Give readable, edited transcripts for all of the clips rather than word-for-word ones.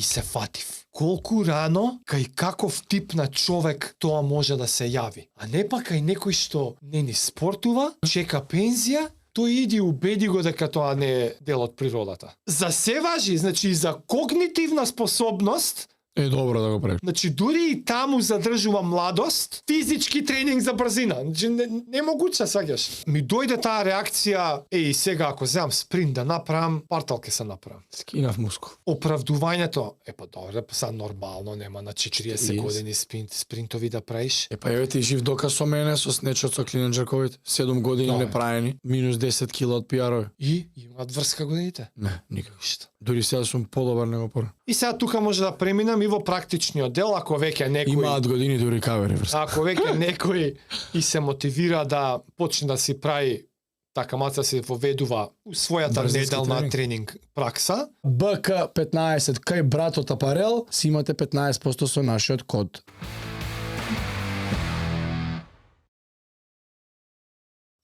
и се фатив. Колку рано, кај каков тип на човек тоа може да се јави. А не па кај некој што не ни спортува, чека пензија, тој иди убеди го дека тоа не е дел од природата. За се важи, значи и за когнитивна способност, Е добро да го правиш. значи дури и таму задржува младост, физички тренинг за брзина. Значи немогуче, саѓаш. Ми дојде таа реакција, еј сега ако земам спринт да направам, партал ке се направам. Скинав мускул. Оправдувањето, па добре, па са нормално, нема на 40 години спринтови да правиш. Па еве ти жив доказ со мене со снечот со Клинен Джаковит, 7 години не праени, минус 10 кила од пиарови. И имаат врска годините? Не, никако. Што? Дури сега сум подобар него пора. И сега тука може да преминам и во практичниот дел, ако веќе некој Имаат години до рекавери врска. ако веќе некој и се мотивира да почне да си прави така маца се воведува у својата Брзински неделна тренинг пракса, БК15 кај братот Апарел си имате 15% со нашиот код.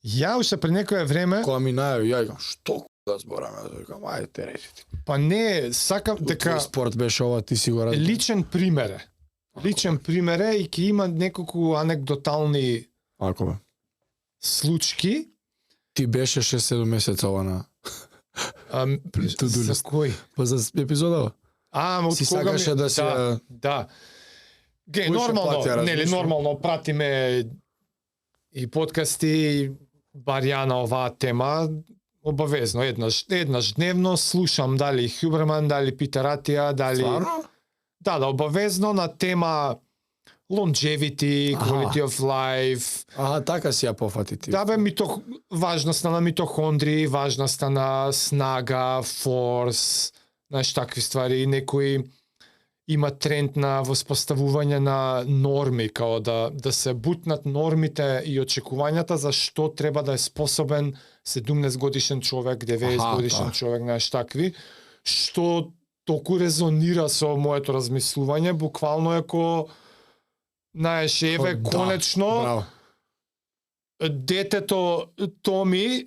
ја уште пред некое време, Кога ми најави, ја викам, што да збораме, викам, ајде речите. па не, сакам дека Дека спорт беше ова, ти си го ради. личен пример е. Личен пример е и ќе има неколку анекдотални Ако бе. случки. Ти беше 6-7 месеца ова на to-do За list. кој? па за епизодава. Од Си кога сакаше да си Да. Ге, Кој ще нормално, плати, нели различно? нормално пратиме и подкасти бар ја на оваа тема, обавезно еднаш дневно слушам дали Хюберман, дали Питер Атија, дали Стварно? да, обавезно на тема longevity, quality of life. Аха, така си ја пофати ти. Да бе, важноста на митохондрии, важноста на снага, форс, знаеш, такви ствари. Некои има тренд на воспоставување на норми, као да се бутнат нормите и очекувањата за што треба да е способен 17 годишен човек, 90 годишен да. човек, знаеш, такви, што толку резонира со моето размислување, буквално е ко знаеш, еве, Да, конечно, браво. детето Томи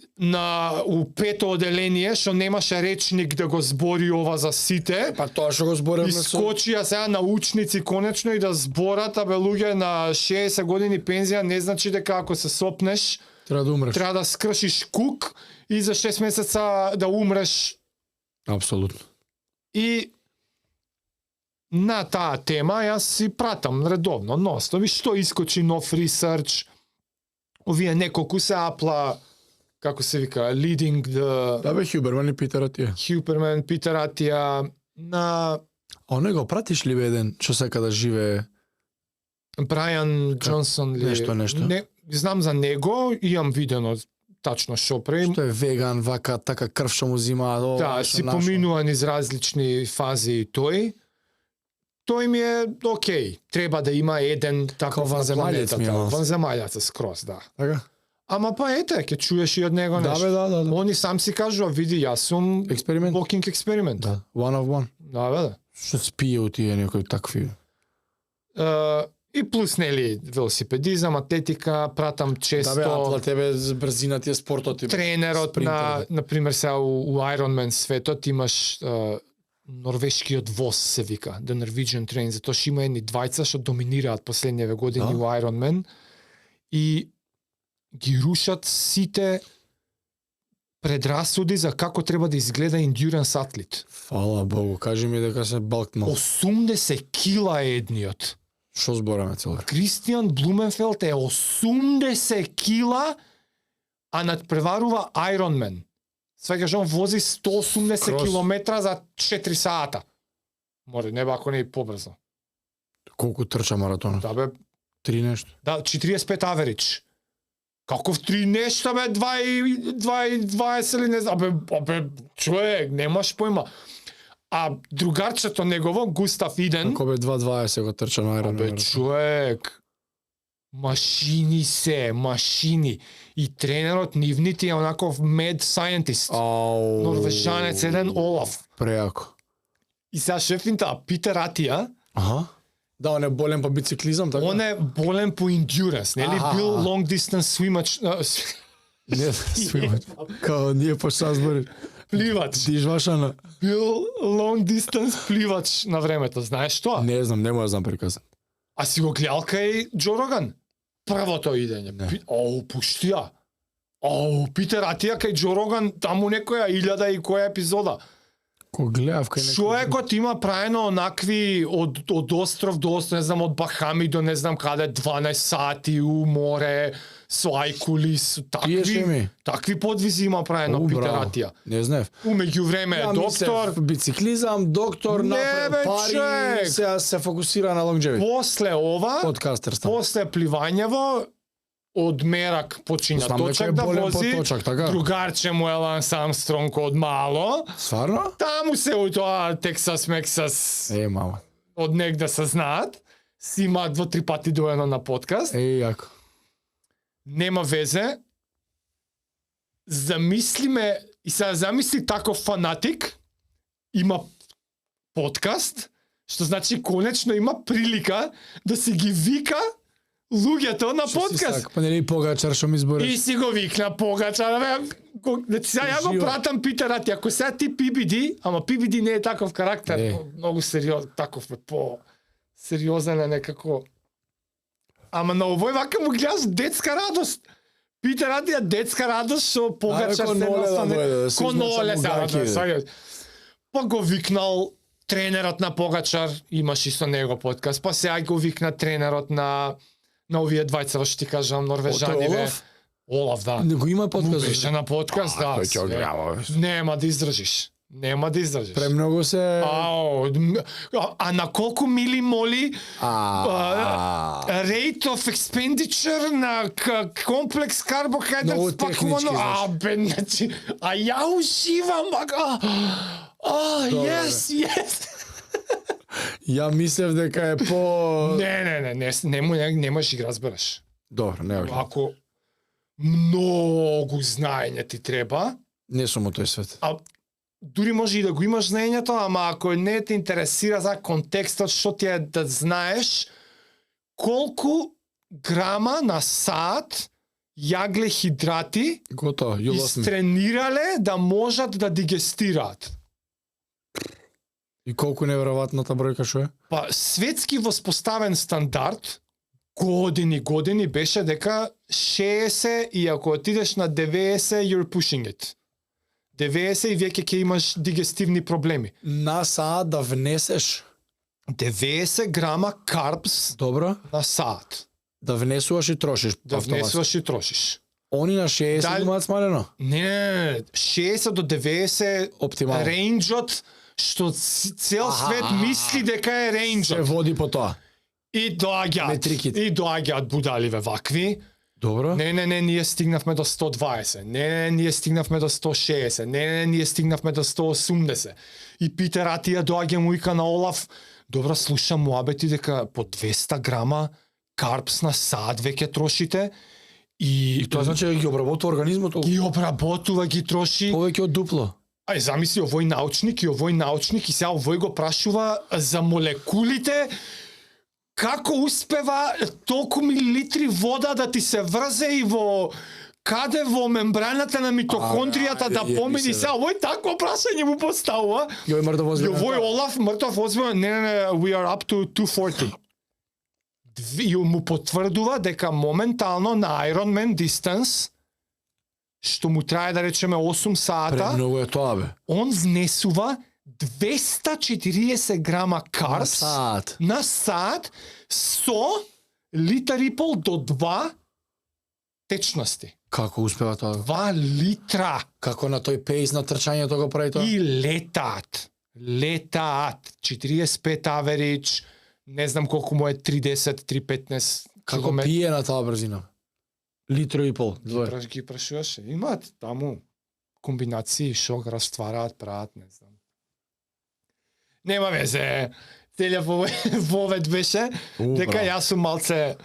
у пето оделение, што немаше речник да го збори ова за сите, Па тоа што го зборевме со... искочија сега научници конечно и да зборат, абе луѓе на 60 години пензија не значи дека ако се сопнеш, Треба да умреш. треба да скршиш кук и за 6 месеца да умреш. Апсолутно. И на таа тема јас си пратам редовно, ностови, што искочи нов ресерч, овие неколку се апла, како се вика, leading the Да бе, Хюберман и Питер Атија. Huberman, Питер Атија, на А не го пратиш ли бе еден што сака да живее? Брайан Джонсон ли? Нешто. Не, знам за него, имам видено тачно што прави. Што е веган, вака, така крв што му зимаат. Да, си поминува низ различни фази и тој. Тој ми е окей, треба да има еден таков на ванземаљец ми е планетата. малку. Ванземаљац скроз, да. Така? Ама па ете, ќе чуеш и од него Да нешто. бе, да. Они сам си кажува, види, јас сум Експеримент. walking experiment. Да, one of one. Да, бе, да. Што спие у тие некои такви. И плюс, нели, велосипедизам, атлетика, пратам често. Да бе, атла тебе за брзина ти е спортот ти. Тренерот спринтер, на пример сега у Ironman светот имаш норвешкиот воз се вика, The Norwegian Train, затоа што има едни двајца што доминираат последниве години Да. у Ironman и ги рушат сите предрасуди за како треба да изгледа endurance атлет. Фала Богу, кажи ми дека се балкнал. 80 кила е едниот. Што збораме цело? Кристијан Блуменфелд е 80 кила, а надпреварува Ironman. Свеќаш, он вози 180 Крос. километра за 4 сата. Може, не ако не и побрзо. Колку трча маратонот? Да бе, 3 нешто. да, 45 аверидж. Каков 3 нешта бе, 20 или не знам, бе, човек, немаш појма. А другарчето негово, Густав Иден, Ако бе 2.20 го трча на Ironman. бе, човек, машини. И тренерот нивните е онаков mad scientist. Ау. Норвежанец еден Олаф. Преако. И сега шефинта, Питер Атија, Аха. Да, он е болен по бициклизам, така? он е болен по endurance, нели? Аха. Бил long distance swimmer. Не, свимач. Као ние по Сазбори. пливач. Дижваш на... Бил long distance пливач на времето, знаеш тоа? Не знам, не му ја знам приказен. А си го гледал кај Джо Роган? Првото идење. Не. Пушти ја. Питер Атија кај Джо Роган, таму некоја 1000 и која епизода. Ко гледав кај некој... Човекот има праено онакви од остров до остров, не знам, од Бахами до не знам каде, 12 сати у море, со ајкули, со Пиеше ми. такви подвизи има праено Питер браво. Атија. Не знаев. Умеѓу време е доктор, бициклизам, доктор, Не, направи бе, пари, човек. се фокусира на longevity. после ова, Подкастер стан. после пливањево, од мерак почиња Знам дека точак е да болен вози, поточак, така? другарче му е Ланс Армстронг од мало, Стварно? таму се у тоа Тексас, Мексас, Мама. од негде се знаат, си има 2-3 пати доено на подкаст, Јако. нема везе, замислиме, и сега замисли таков фанатик, има подкаст, што значи конечно има прилика да си ги вика луѓето на подкаст. Па нели Погачар што ми И збориш? си го викна Погачар, сега ја го Живо. пратам Питер Ати, ако сега ти PBD, ама PBD не е таков карактер, Не. многу сериозен, таков е по сериозен е некако. Ама на овој вака му гледаш детска радост. Питер Ати е детска радост што Погачар Ко Ноле да дојде, да се Ко измеча Ноле му сега, гаќи, сега. Па го викнал тренерот на Погачар, имаш и со него подкаст, па сега го викна тренерот на овие двајца, што ти кажам, норвежаниве. Олаф? Олаф, да. Него има Му подкаст. беше на подкаст, да. Кој ќе све. гледа? Нема да издржиш. Нема да издржиш. Премногу се... А на колку мили моли А, rate of expenditure на комплекс Многу carbohydrates технички, пакувано. Значи, а ја уживам, Добре, yes. Ја мислев дека е по... Немаш да ги разбереш. Добро, не гледам. Ако многу знаење ти треба, Не сум од тој свет. а дури може и да го имаш знаењето, ама ако не те интересира за контекстот, што ти е да знаеш колку грама на саат јаглехидрати Готово, јулосме. истренирале да можат да дигестираат. И колку неверојатната бројка што е? Па светски воспоставен стандард години беше дека 60 и ако отидеш на 90 you're pushing it. 90 и веќе ќе имаш дигестивни проблеми. На саат да внесеш, 90 грама карбс добро, на саат. да внесуваш и трошиш. Да автоматски. внесуваш и трошиш. Они на 60 Дали- имаат смалено? Не, 60 до 90 Оптимално. рейнџот што цел свет мисли дека е Се рейнџот. води по тоа. И Метриките. доаѓаат будаливе вакви. Добро. Не, ние стигнавме до 120. Не, ние стигнавме до 160. Не, ние стигнавме до 180. И Питер Атија доаѓа му вика на Олаф, добро, слушам муабети дека по 200 грама карбс на саат веќе трошите и Тоа значи дека ги обработува организмот ги обработува, ги троши. повеќе од дупло. Ај замисли овој научник и сега овој го прашува за молекулите, како успева толку милилитри вода да ти се врзе и во мембраната на митохондријата да јеби помини се, сега овој такво прашање му поставува. Јој мрда И возбено. овој Олаф мртов озбилен, не, we are up to 240. И му потврдува дека моментално на Ironman distance, што му трае да речеме 8 сата, Премногу е тоа бе. он внесува 240 грама На карбс саат. на саат со литар и пол до 2 течности. Како успева тоа? 2 литра. Како на тој пейс на трчањето го прави тоа? И летаат. 45 аверидж, не знам колку му е 310, 315 Како километри. пие на таа брзина? Литро и пол. Двоje. Ги прашуваш, имаат таму комбинации што го раствараат, прават, не знам. Нема везе. Целиот вовед беше дека јас сум малце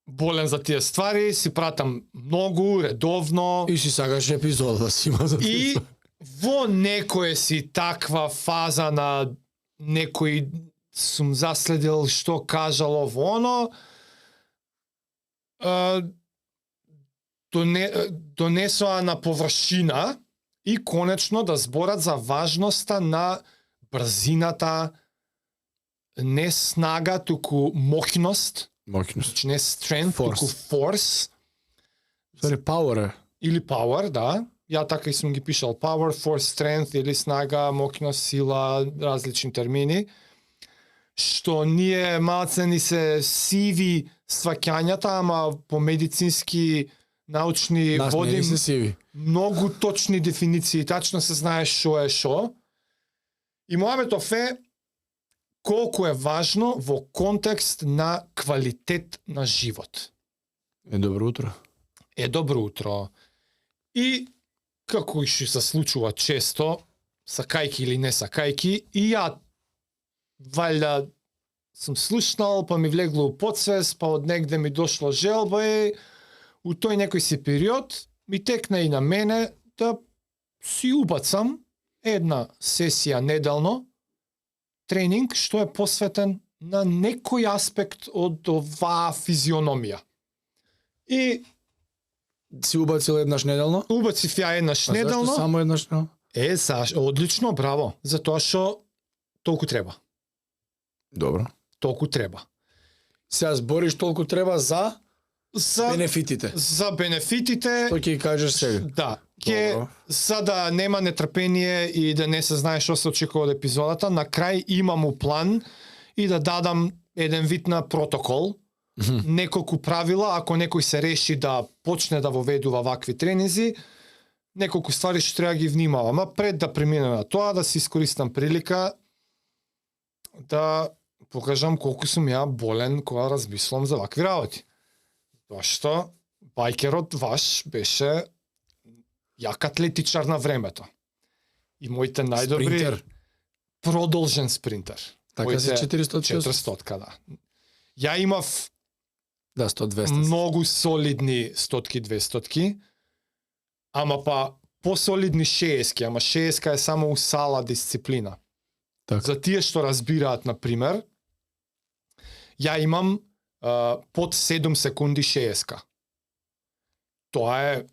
болен за тие ствари, си пратам многу, редовно. И си сакаш епизода да си има за И тоа. во некој си таква фаза на некој сум заследил што кажало во оно, донесоа на површина и конечно да зборат за важноста на брзината, не снага, туку моќност, Моќност. значи не strength, Force. туку force, Сори, power е. или power, да. Ја така и сум ги пишал power, force, strength или снага, моќност, сила, различни термини. Што ние малце ни се сиви сваќањата, ама по медицински научни Нас не водим ни се сиви. многу точни дефиниции, тачно се знае што е што. И мојавето е колку е важно во контекст на квалитет на живот. Добро утро. Добро утро. И како и што се случува често, сакајки или не сакајки, и ја валјда сум слушнал, па ми влегло у подсвест, па од негде ми дошло желба и у тој некој си период ми текна и на мене да си убацам една сесија неделно тренинг што е посветен на некој аспект од оваа физиономија. И Си убацил еднаш неделно? убацив ја еднаш А неделно. зашто само еднаш неделно? Одлично, браво, затоа што толку треба. Добро. Толку треба. Сега збориш толку треба за бенефитите. За бенефитите, Тој ќе кажеш сега. да, ќе за да нема нетрпение и да не се знае што се очекува од епизодата, на крај имам план и да дадам еден вид на протокол, неколку правила, ако некој се реши да почне да воведува вакви тренинзи, неколку ствари што треба ги внимавам. А пред да преминем на тоа, да си искористам прилика да покажам колку сум ја болен кога размислам за вакви работи. Тоа што бајкерот ваш беше јак атлетичар на времето. И моите најдобри Спринтер. продолжен спринтер. Така се 400. 400, да. Ја имав Да, 100-200. многу солидни 100-200, ама па посолидни 60, ама 60 е само у сала дисциплина. Така. За тие што разбираат, на пример, ја имам под 7 секунди 60. Тоа е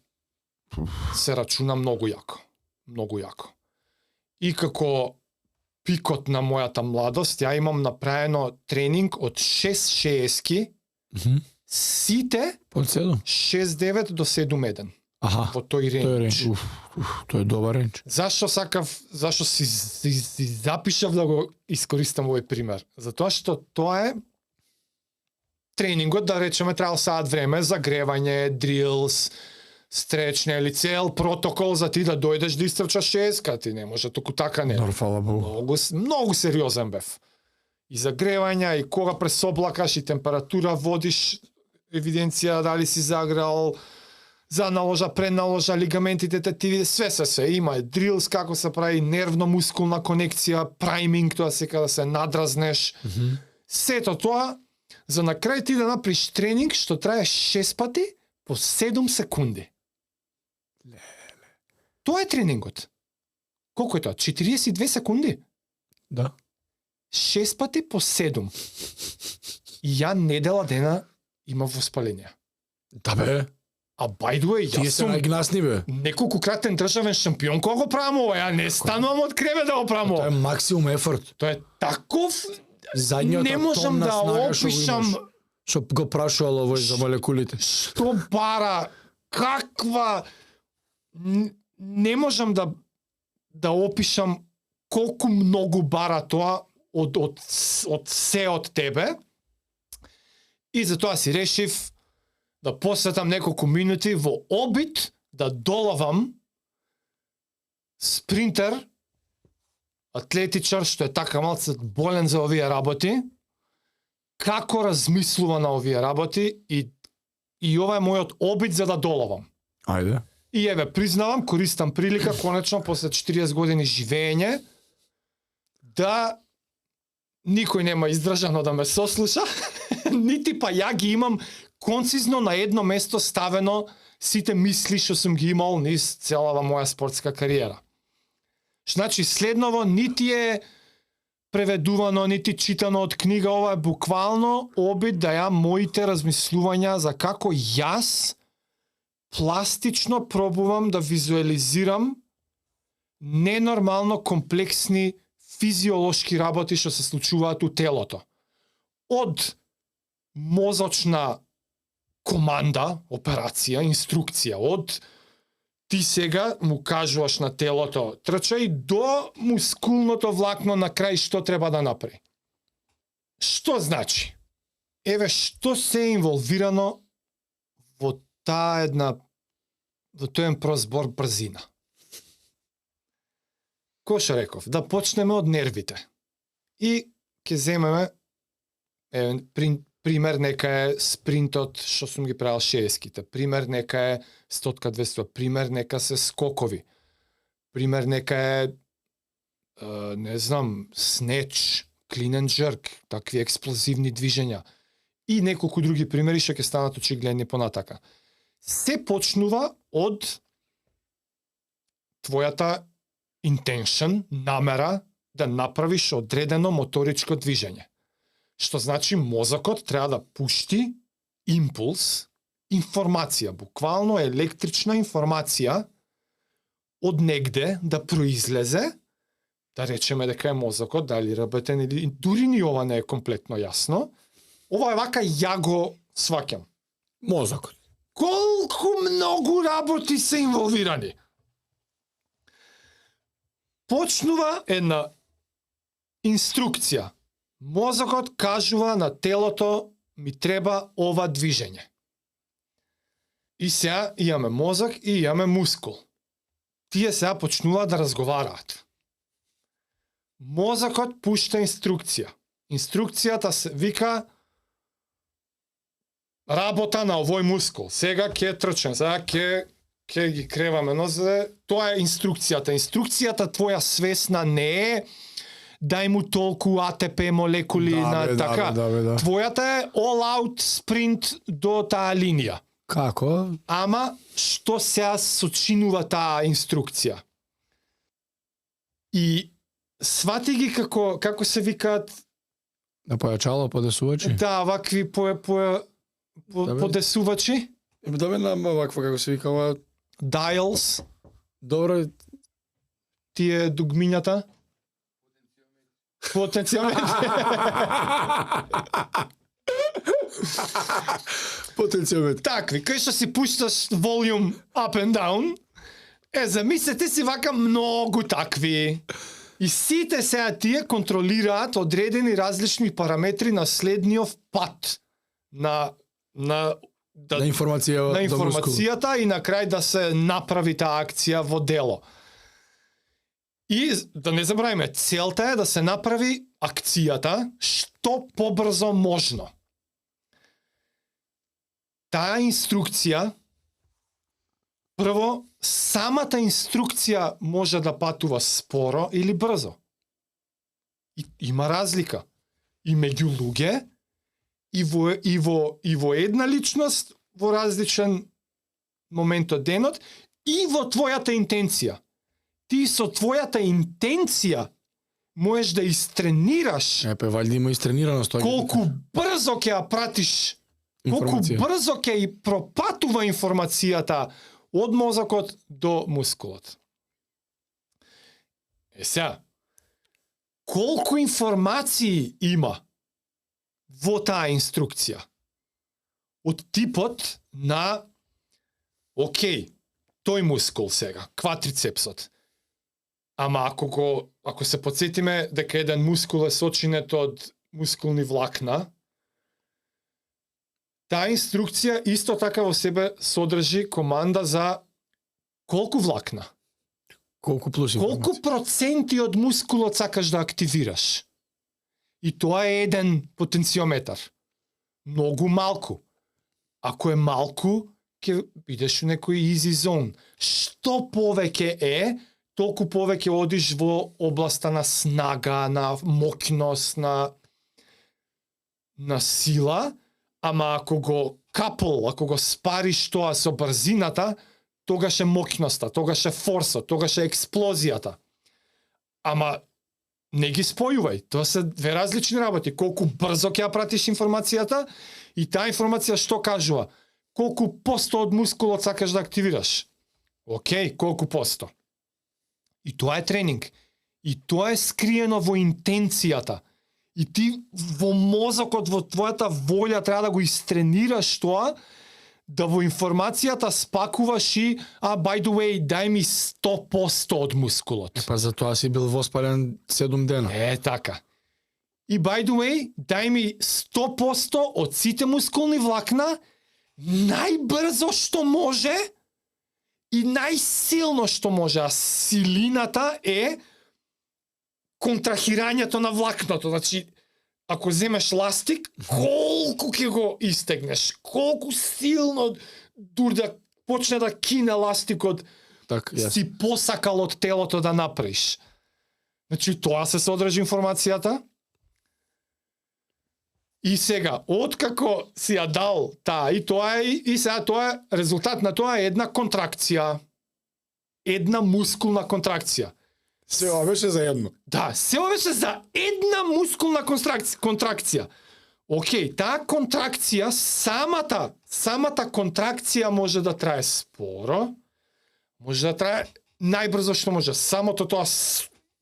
се рачуна многу јако. Многу јако. И како пикот на мојата младост, ја имам направено тренинг од 6 60, сите Под 7? 6-9 до 7-1 Аха. во тој Тој е ренч. ренч. Тој е добар ренч. Зашто си запишав да го искористам овој пример? Затоа што тоа е тренингот, да речеме, требал саат време, загревање, дрилс, стречне или цел протокол за ти да дојдеш да истрчаш 6, ти не може туку така не. Фала Богу. Многу сериозен бев. И загревања, и кога пресоблакаш, и температура водиш, евиденција дали си заграл, за наложа, преналожа, лигаментите, тетиви, све. Има дрилс, како се прави нервно-мускулна конекција, прайминг, тоа се да се надразнеш. Сето тоа, за на крај ти да направиш тренинг што трае 6 пати по 7 секунди. Тоа е тренингот. Колку е тоа? 42 секунди? Да. 6 пати по 7. И ја недела дена имав воспаление. Да бе. А by the way, Тие јас се сум најгнасни бе. неколку кратен државен шампион кога го правам ова. Ја не станувам од креве да го правам Тоа е ова. максимум ефорт. Тоа е таков... Задниот Не можам атом на да снага што го опишам имаш. Што го прашувало овој за молекулите. што бара, каква... Не можам да опишам колку многу бара тоа од се од тебе. И затоа си решив да посветам неколку минути во обид да долавам спринтер, атлетичар што е така малце болен за овие работи, како размислува на овие работи и ова е мојот обид за да долавам. Ајде. И еве, признавам, користам прилика, конечно, после 40 години живење, да никој нема издржано да ме сослуша, нити па ја ги имам концизно на едно место ставено сите мисли што сум ги имал низ целава моја спортска кариера. Значи, следново нити е преведувано, нити читано од книга, ова е буквално обид да ја моите размислувања за како јас пластично пробувам да визуализирам ненормално комплексни физиолошки работи што се случуваат у телото. Од мозочна команда, операција, инструкција, од ти сега му кажуваш на телото трчај до мускулното влакно на крај што треба да направи. Што значи? Еве што се е инволвирано во таа една во тој прозбор брзина. Кој што реков, да почнеме од нервите. И ќе земеме пример нека е спринтот што сум ги правил 60-ките, пример нека е 100-200, пример нека се скокови, пример нека е не знам, снеч, clean and jerk, такви експлозивни движења и неколку други примери што ќе станат очигледни понатака. Се почнува од твојата intention, намера да направиш одредено моторичко движење. Што значи мозокот треба да пушти импулс, информација, буквално електрична информација од негде да произлезе, да речеме дека е мозокот, дали работен или дури ни ова не е комплетно јасно. Ова е вака ја го сваќам. Мозокот. Колку многу работи се инволвирани. Почнува една инструкција. Мозокот кажува на телото ми треба ова движење. И сега имаме мозок и имаме мускул. Тие сега почнуваат да разговараат. Мозокот пушта инструкција. Инструкцијата се вика работа на овој мускул. Сега ќе трчам, сега ќе ги креваме нозе. Тоа е инструкцијата. Инструкцијата твоја свесна не е дај му толку АТП молекули на така. Да. Твојата е all out спринт до таа линија. Како? Ама што сега сочинува таа инструкција? И свати ги како се викаат На појачало, подесувачи? да, вакви подесувачи, Да бе, на ваква, како се викава... dials, Добро, тие дугмињата. Потенцијометри. потенцијалот. Такви, кај што си пушташ волјум up and down, замислете си вака многу такви. И сите сега тие контролираат одредени различни параметри на следниот пат на На информација на до мускул. информацијата и на крај да се направи таа акција во дело. И да не забравиме, целта е да се направи акцијата што побрзо можно. Таа инструкција, прво, самата инструкција може да патува споро или брзо. И има разлика и меѓу луѓе, и во една личност во различен момент од денот и во твојата интенција. Ти со твојата интенција можеш да истренираш Валјда има истренираност тоа. колку брзо ќе ја пратиш, колку Информација. брзо ќе и пропатува информацијата од мозокот до мускулот. Сега, колку информации има во таа инструкција? Од типот на окей, тој мускул сега, квадрицепсот. Ама ако се подсетиме дека еден мускул е сочинет од мускулни влакна, таа инструкција исто така во себе содржи команда за колку влакна, Колку плюс колку информација. проценти од мускулот сакаш да активираш. И тоа е еден потенциометар. Многу малку. Ако е малку, ќе бидеш у некој easy zone. Што повеќе е, толку повеќе одиш во областа на снага, на моќност, на сила, ама ако го ако го спариш тоа со брзината, тогаш е моќноста, тогаш е форсот, тогаш е експлозијата. Ама не ги спојувај, тоа се две различни работи. Колку брзо ќе ја пратиш информацијата и таа информација што кажува? Колку посто од мускулот сакаш да активираш? Океј, колку посто? И тоа е тренинг. И тоа е скриено во интенцијата. И ти во мозокот, во твојата волја треба да го истренираш тоа, да во информацијата спакуваш и by the way, дај ми 100% од мускулот. Па за тоа си бил воспален 7 дена. Така. И by the way, дај ми 100% од сите мускулни влакна, најбрзо што може и најсилно што може. А силината е контрахирањето на влакното. Значи, ако земеш ластик, колку ќе го истегнеш, колку силно дур да почне да кине ластикот, Так, си посакал од телото да направиш. Значи, тоа се содржи информацијата. И сега, откако си ја дал таа, и тоа е, и сега тоа е, резултат на тоа е една контракција. Една мускулна контракција. Се ова беше за едно. Да, се беше за една мускулна контракција. Океј, таа контракција, самата контракција може да трае споро, може да трае најбрзо што може. Самото тоа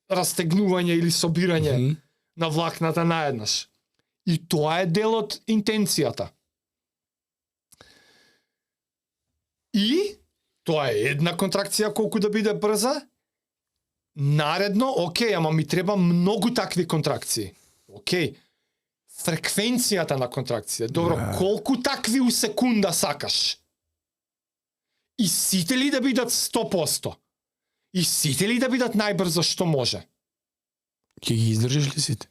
растегнување или собирање на влакната наеднаш. И тоа е дел од интенцијата. И тоа е една контракција колку да биде брза. Наредно, океј, ама ми треба многу такви контракции. Океј. Фреквенцијата на контракција. Добро, колку такви у секунда сакаш? И сите ли да бидат 100%? И сите ли да бидат најбрзо што може? Ќе ги издржиш ли сите?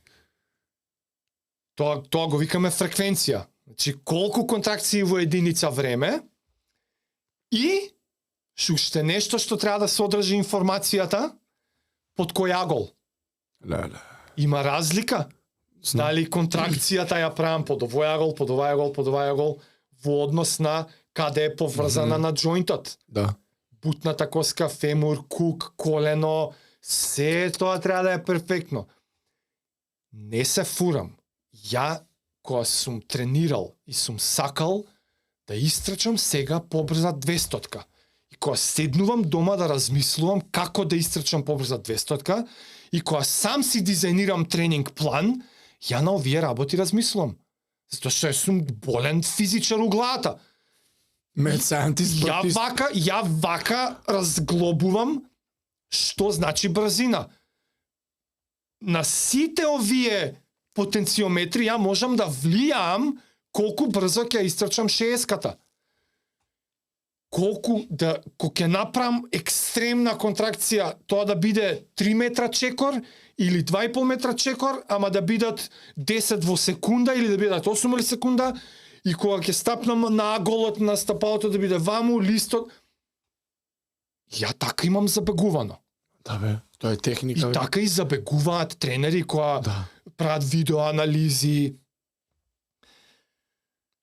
Тоа го викаме фреквенција. Значи, колку контракции во единица време и уште нешто што треба да содржи информацијата, под кој агол. Има разлика. Дали контракцијата ја правам под овој агол, под овој агол, под овој агол, во однос на каде е поврзана на џоинтот. Да. Бутната коска, фемур, кук, колено, се тоа треба да е перфектно. Не се фурам. Ја, кога сум тренирал и сум сакал да истрчам сега побрза 200-ка. И кога седнувам дома да размислувам како да истрчам побрза 200-ка, и кога сам си дизајнирам тренинг план, ја на овие работи размислувам. Затоа што сум болен физичар у главата. Мед сајентист, Ја вака разглобувам што значи брзина. На сите овие потенциометри ја можам да влијам колку брзо ќе истрчам 60-ката. Колку ќе направам екстремна контракција, тоа да биде 3 метра чекор или 2,5 метра чекор, ама да бидат 10 во секунда или да бидат 8 или секунда, и кога ќе стапнам на аголот на стапалото да биде ваму, листот, ја така имам забегувано. Да бе, тоа е техника. И така и забегуваат тренери кои прават видеоанализи.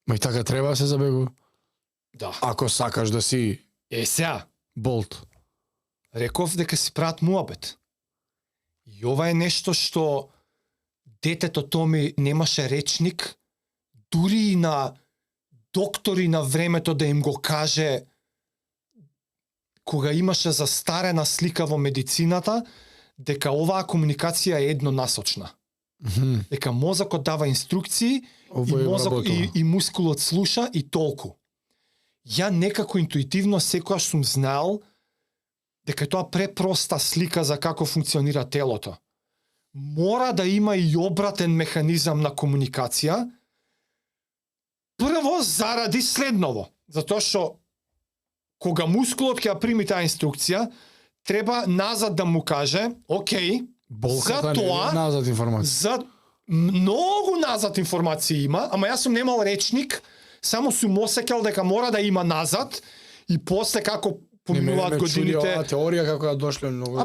Ма и така треба да се забегува. Да. Ако сакаш да си Сега, болт. реков дека си прават муабет. И ова е нешто што детето Томи немаше речник, дури и на доктори на времето да им го каже, кога имаше застарена слика во медицината, дека оваа комуникација е еднонасочна. Дека мозокот дава инструкции и мускулот слуша и толку. Ја некако интуитивно секогаш сум знаел дека тоа препроста слика за како функционира телото. Мора да има и обратен механизам на комуникација. Прво заради следново, затоа што кога мускулот ќе ја прими таа инструкција, треба назад да му каже, океј, болката за тоа, не е назад информација. За многу назад информација има, ама јас сум немал речник, само сум осеќал дека мора да има назад и после како поминуваат годините. Ова теорија како ја дошле многу.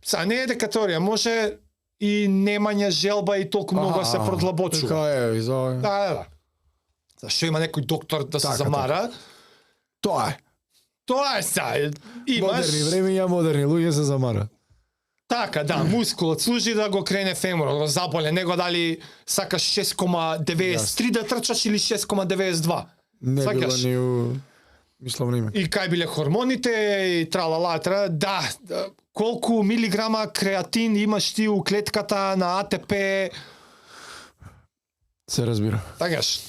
Са не е дека теорија, може и немање желба и толку многу се продлабочува. Така е, изо. Да. Зашто има некој доктор да се замара? Тоа е. Тоа е са. Имаш... Модерни времења, модерни луѓе се замара. Така, да, мускулот служи да го крене феморот, го заболе, него дали сакаш 6,93 да трчаш или 6,92. Не било ни у... Мисловно име. И кај биле хормоните и тралалатра, да, колку милиграма креатин имаш ти у клетката на АТП, Се разбира. такаш.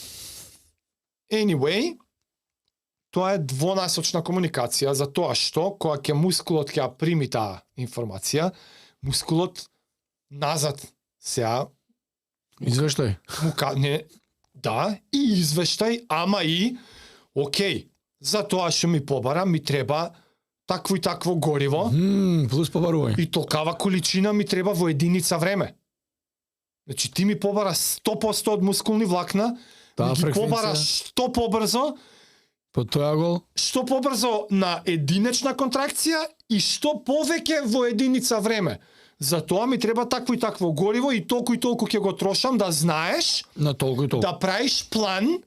Anyway, тоа е двонасочна комуникација, за тоа што кога ќе мускулот ќе ја прими таа информација, мускулот назад сега Извештај. не, да, и извештај, ама и окей, за тоа што ми побара ми треба такво и такво гориво Плюс побарување. и толкава количина ми треба во единица време. Значи ти ми побара 100% од мускулни влакна, Таа ми ги фреквенција. побара што побрзо, По тоја гол, што побрзо на единечна контракција и што повеќе во единица време. За тоа ми треба такво и такво гориво и толку ќе го трошам, да знаеш, на толку и толку. да правиш план.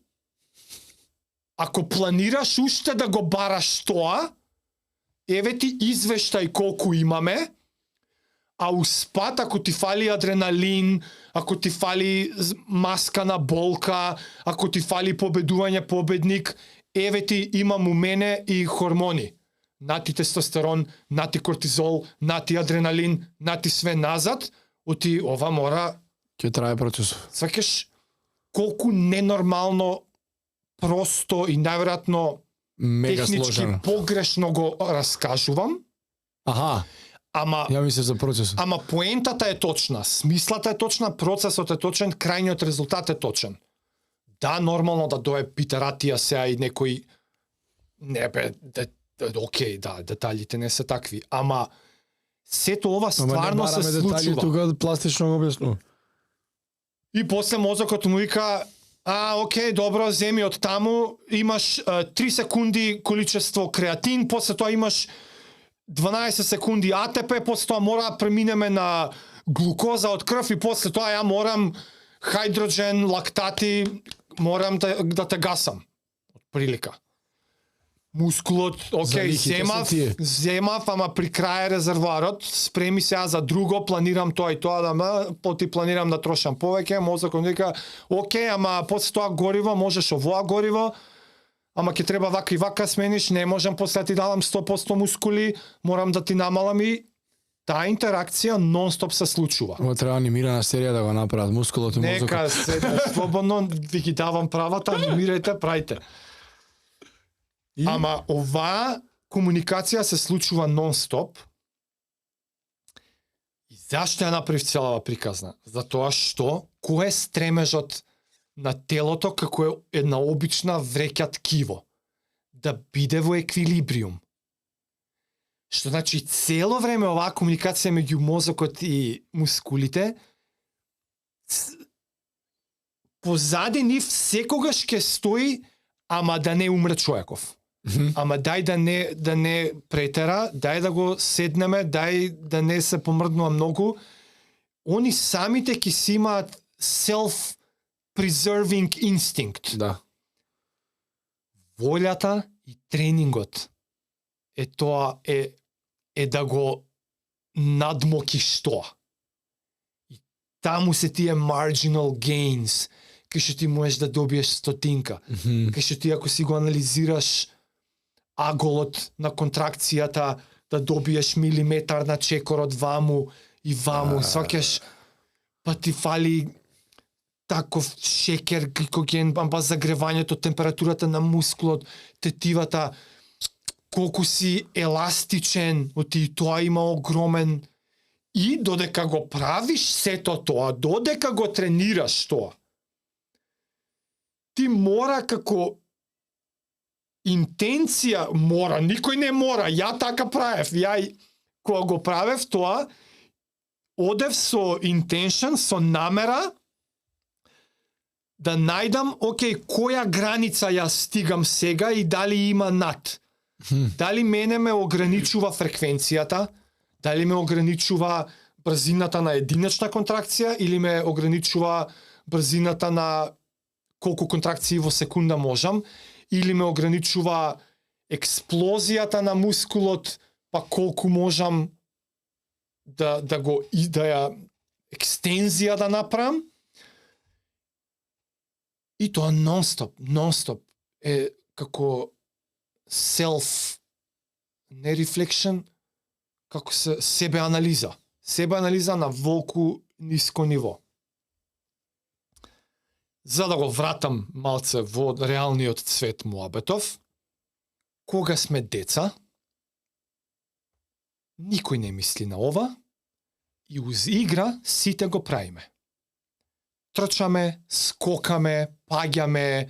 Ако планираш уште да го бараш тоа, еве ти извештај колку имаме, а успат ако ти фали адреналин, ако ти фали маска на болка, ако ти фали победување победник, еве ти имам у мене и хормони. Нати тестостерон, нати кортизол, нати адреналин, нати све назад, оти ова мора, Ќе трае процесот. сваќаш колку ненормално просто и најверојатно Мега технички сложено. погрешно го раскажувам, Аха, ама ја мислев за процесот. ама поентата е точна, смислата е точна, процесот е точен, крајниот резултат е точен. Да, нормално да дое питаратија сега и некој не бе, окей, да, деталите не се такви, ама сето ова стварно се детали, случува. тука пластично го објаснува. И после мозокот му вика, окей, добро, земи од таму, имаш 3 секунди количество креатин, после тоа имаш 12 секунди АТП, после тоа мора да преминеме на глукоза од крв и после тоа ја морам хајдроджен, лактати, морам да те гасам. Од прилика. Мускулот, окей, ликите се тие. земав, ама при крај резервоарот, спреми сега за друго, планирам тоа и тоа, поти планирам да трошам повеќе, мозокот ми вика, окей, ама после тоа гориво, можеш овоа гориво, ама ќе треба вака и вака смениш, не можам после да ти давам 100% мускули, морам да ти намалам и таа интеракција нон-стоп се случува. Ова треба анимирана серија да го направат мускулот и мозокот. Нека се слободно ви ги давам правата, анимирајте, прајте. Ама оваа комуникација се случува нон-стоп. И зашто ја направив целава приказна? Затоа што кој е стремежот на телото како е една обична вреќа ткиво? Да биде во еквилибриум. Што значи цело време оваа комуникација меѓу мозокот и мускулите позади нив секогаш ќе стои, ама да не умре човеков. Ама дај да не претера, дај да го седнеме, дај да не се помрднува многу. Они самите ќе си имаат self-preserving instinct. Да. Волјата и тренингот е тоа е да го надмокиш тоа. И таму се тие marginal gains, кај што ти можеш да добиеш стотинка, кај што ти ако си го анализираш аголот на контракцијата, да добиеш милиметар на чекорот ваму и ваму, сваќаш, па ти фали таков шекер, гликоген, па загревањето, температурата на мускулот, тетивата, колку си еластичен, оти тоа има огромен. И додека го правиш сето тоа, додека го тренираш тоа, ти мора како интенција, никој не мора, ја така правев, кога го правев тоа, одев со intention, со намера, да најдам, окей, која граница ја стигам сега и дали има над. Дали мене ме ограничува фреквенцијата, дали ме ограничува брзината на единечна контракција или ме ограничува брзината на колку контракции во секунда можам, или ме ограничува експлозијата на мускулот, па колку можам да ја екстензија да направам. И тоа нон-стоп е како self не reflection, како се себе анализа. Себе анализа на волку ниско ниво. За да го вратам малце во реалниот свет муабетов, кога сме деца, никој не мисли на ова и уз игра сите го правиме. Трчаме, скокаме, паѓаме,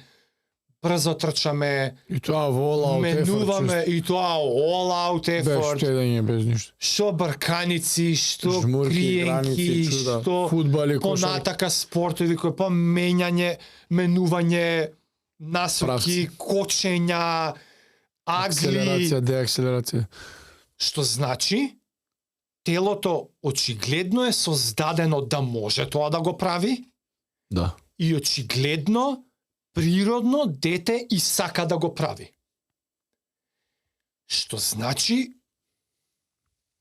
брзо трчаме, И тоа во all out менуваме и тоа all out без effort, штедење, без ништо. што брканици, што Жмурки, криенки, граници, чуда, што фудбали, кошарки. понатака спортови кои менјање, менување, насоки, кочења, агли, Акселерација, деакселерација. што значи телото очигледно е создадено да може тоа да го прави Да. и очигледно природно дете и сака да го прави. Што значи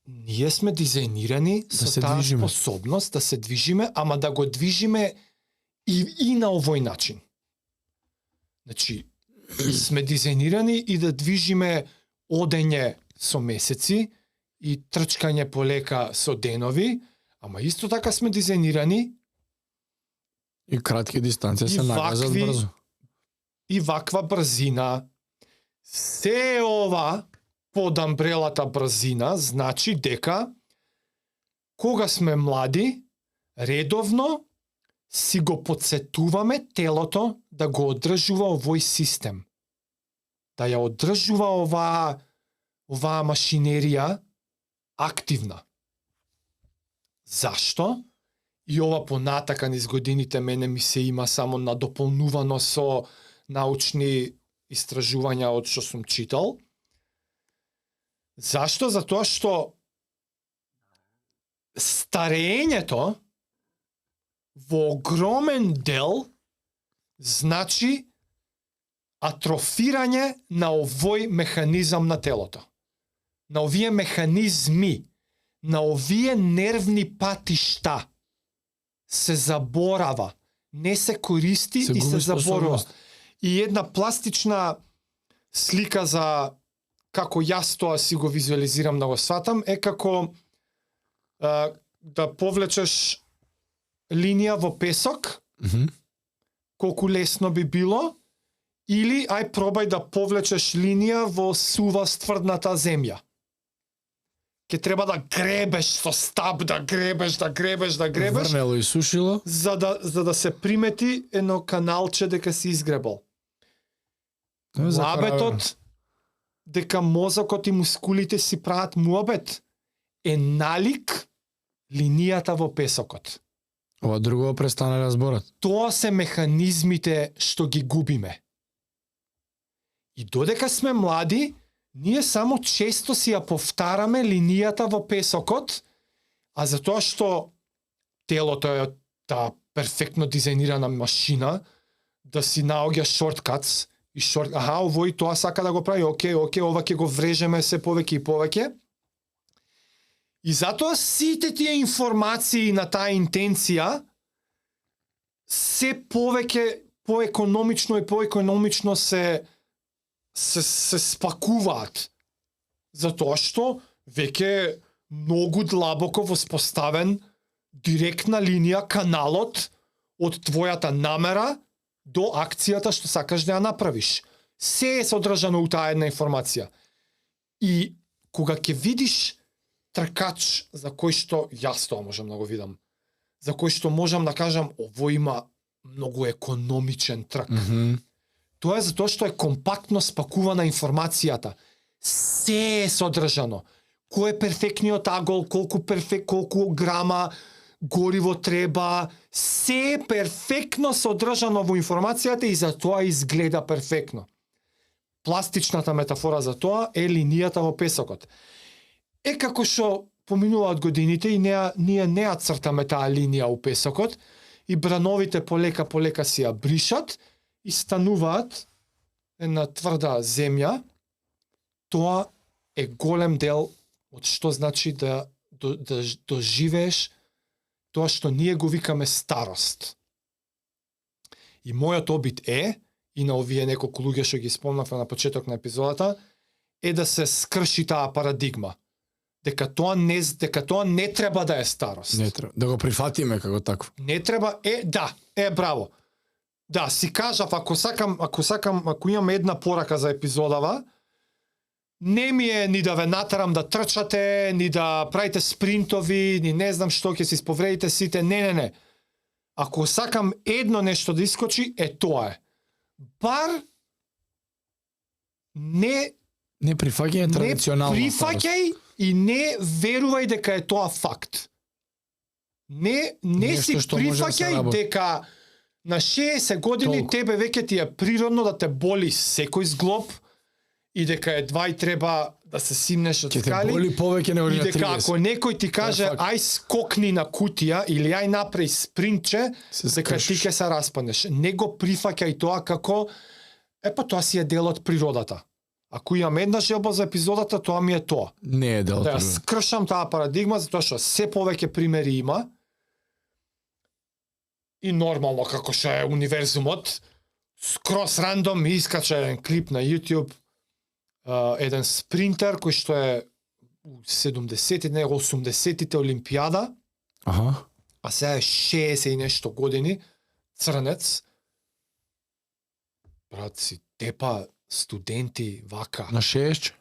ние сме дизајнирани со се таа движиме. способност да се движиме, ама да го движиме и на овој начин. Значи, сме дизајнирани и да движиме одење со месеци и трчкање полека со денови, ама исто така сме дизајнирани И кратки дистанции И се нагазат вакви- брзо. и ваква брзина. Се ова под амбрелата брзина значи дека кога сме млади, редовно си го подсетуваме телото да го одржува овој систем. Да ја одржува оваа машинерија активна. Зашто? И ова понатака низ годините мене ми се има само надополнувано со научни истражувања од што сум читал. Зашто? Затоа што старењето во огромен дел значи атрофирање на овој механизам на телото. На овие механизми, на овие нервни патишта се заборава, не се користи Се и се губи заборува. способност. И една пластична слика за како јас тоа си го визуализирам да го сватам е како да повлечеш линија во песок, Мгм. колку лесно би било, или ај пробај да повлечеш линија во сува стврдната земја. Ке треба да гребеш со стап, да гребеш. Врнело и сушило. За да се примети едно каналче дека си изгребал. Тоа е закоравено. Муабетот дека мозокот и мускулите си прават муабет е налик линијата во песокот. Ова друго престане да зборат. Тоа се механизмите што ги губиме. И додека сме млади, ние само често си ја повтараме линијата во песокот, а затоа што телото е таа перфектно дизајнирана машина да си наоѓа шорткатс и овој тоа сака да го прави, окей, ова ќе го врежеме се повеќе и повеќе. И затоа сите тие информации на таа интенција се повеќе поекономично се спакуваат. Затоа што веќе е многу длабоко воспоставен директна линија, каналот од твојата намера до акцијата што сакаш да ја направиш. Се е содржано у таа една информација. И кога ќе видиш тркач за кој што јас тоа можам да го видам, за кој што можам да кажам ово има многу економичен трк. Тоа е затоа што е компактно спакувана информацијата. Се е содржано. Кој е перфектниот агол, колку грама гориво треба, се е перфектно содржано во информацијата и затоа изгледа перфектно. Пластичната метафора за тоа е линијата во песокот. Е како што поминуваат годините и ние не ја цртаме таа линија у песокот и брановите полека си ја бришат и стануваат една тврда земја, тоа е голем дел од што значи да доживееш тоа што ние го викаме старост. И мојот обид е, и на овие неколку луѓе што ги спомнавме на почеток на епизодата, е да се скрши таа парадигма. Дека тоа не треба да е старост. Не треба. Да го прифатиме како такво. Не треба, браво. Да, си кажав, ако имам една порака за епизодава, не ми е ни да ве натарам да трчате, ни да правите спринтови, ни не знам што ќе се исповредите сите, не. Ако сакам едно нешто да искочи, тоа е. Бар не прифаќање традиционално. Не прифаќај и не верувај дека е тоа факт. Не си прифаќај дека на 60 години тебе веќе ти е природно да те боли секој зглоб и дека едва и треба да се симнеш од скали. Ќе те боли повеќе него на 30. И дека ако некој ти каже ај скокни на кутија или ај направи спринтче, дека ти ќе се распаднеш. Не го прифаќај тоа како тоа си е дел од природата. Ако имам една желба за епизодата, тоа ми е тоа. Не е дел од природата. природата. Да скршам таа парадигма затоа што се повеќе примери има. И нормално како што е универзумот, скрос рандом ми искача еден клип на YouTube, еден спринтер кој што е у 70-тите, 80-тите Олимпијада, а сега е 60 и нешто години, црнец. Брат, си тепа студенти вака. На 6?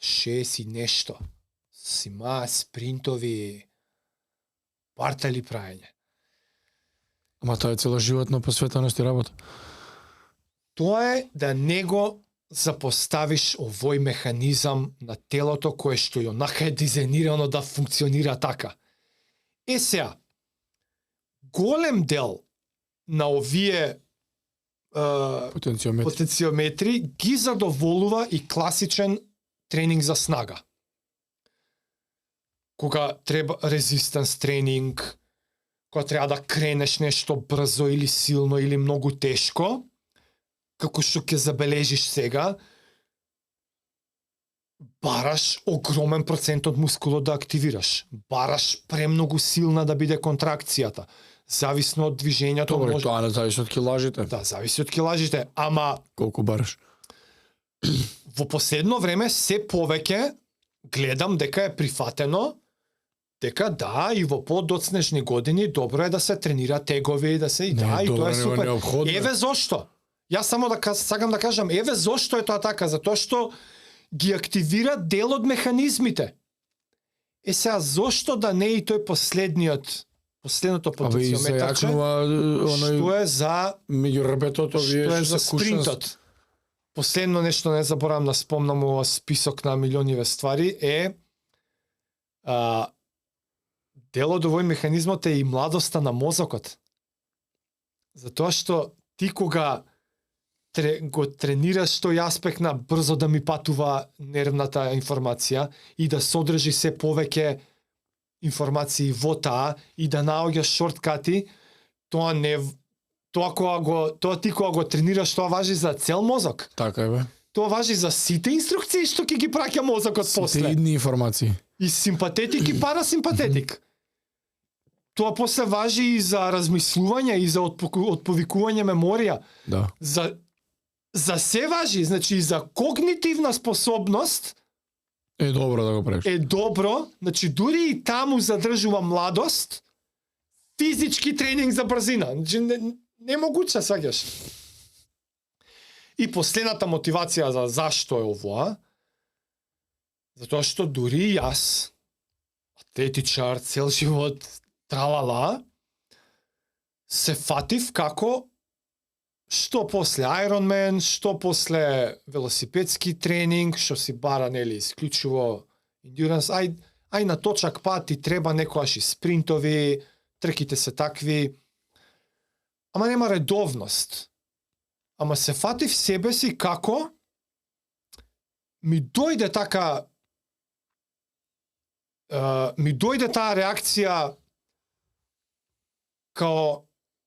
6 и нешто. Си ма спринтови, партали прајање. Ама тоа е целоживотно посветеност и работа. Тоа е да не го запоставиш овој механизам на телото кое што и онака е дизајнирано да функционира така. Сега, голем дел на овие потенциометри ги задоволува и класичен тренинг за снага. Кога треба резистенс тренинг, кога треба да кренеш нешто брзо или силно или многу тешко, како што ќе забележиш сега, бараш огромен процент од мускулот да активираш. Бараш премногу силна да биде контракцијата. Зависно од движењето. Добре, тоа не зависи од килажите. Да, зависи од килажите. Ама колку бараш? Во последно време се повеќе гледам дека е прифатено дека да, и во подоцнежни години добро е да се тренира тегови, да се и тоа е супер. Еве зошто? Јас само сакам да кажам, еве зошто е тоа така, затоа што ги активира дел од механизмите. Сега, зошто да не и тој последното потенциометарче, што е за меѓу репетото вие што е за спринтот. Последно нешто не заборавам да спомнам ова список на милиониве ствари е дел од овој механизмот е и младоста на мозокот. Затоа што ти кога го тренираш тој аспект на брзо да ми патува нервната информација и да содржи се повеќе информации во таа и да наоѓаш шорткати, тоа ти кога го тренираш, тоа важи за цел мозок. Така е бе. Тоа важи за сите инструкции што ќе ги праќа мозокот после. Сите идни информации. И симпатетик и парасимпатетик. Тоа после важи и за размислување и за отповикување меморија. Да. За се важи, значи и за когнитивна способност е добро да го правиш. Е добро, значи дури и таму задржува младост, физички тренинг за брзина. Значи не могуче, сваќаш. И последната мотивација за зашто е овоа, затоа што дури јас, атлетичар, цел живот, тралала, се фатив како што после Ironman, што после велосипедски тренинг, што си бара, нели, исклучиво endurance, ај на точак пат ти треба некојаш и спринтови, трките се такви, ама нема редовност. Ама се фатив себе си како ми дојде така ми дојде таа реакција као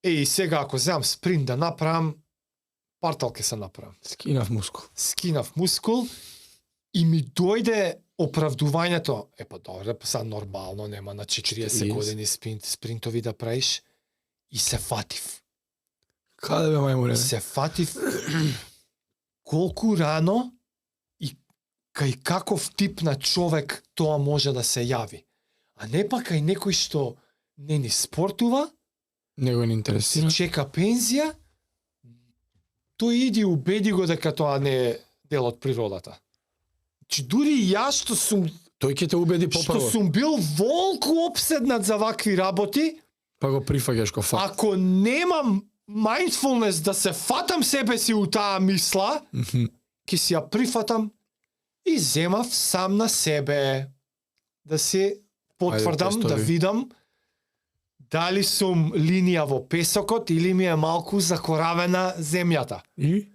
сега ако земам спринт да направам, партал ќе се направам. Скинав мускул и ми дојде оправдувањето. Добре, са нормално, нема на 40 години спринтови да правиш. И се фатив. Каде бе мајмуне? се фатив колку рано и кај каков тип на човек тоа може да се јави. А не па кај некој што не ни спортува, Него не интересира. чека пензија, тој иди убеди го дека тоа не е дел од природата. Чи дури јас Тој ќе те убеди што попрво, сум бил волку опседнат за вакви работи, па го прифаќаш ко факт. ако немам mindfulness да се фатам себе си у таа мисла, ќе си ја прифатам и земав сам на себе да се потврдам, тестови. да видам дали сум линија во песокот или ми е малку закоравена земјата. И?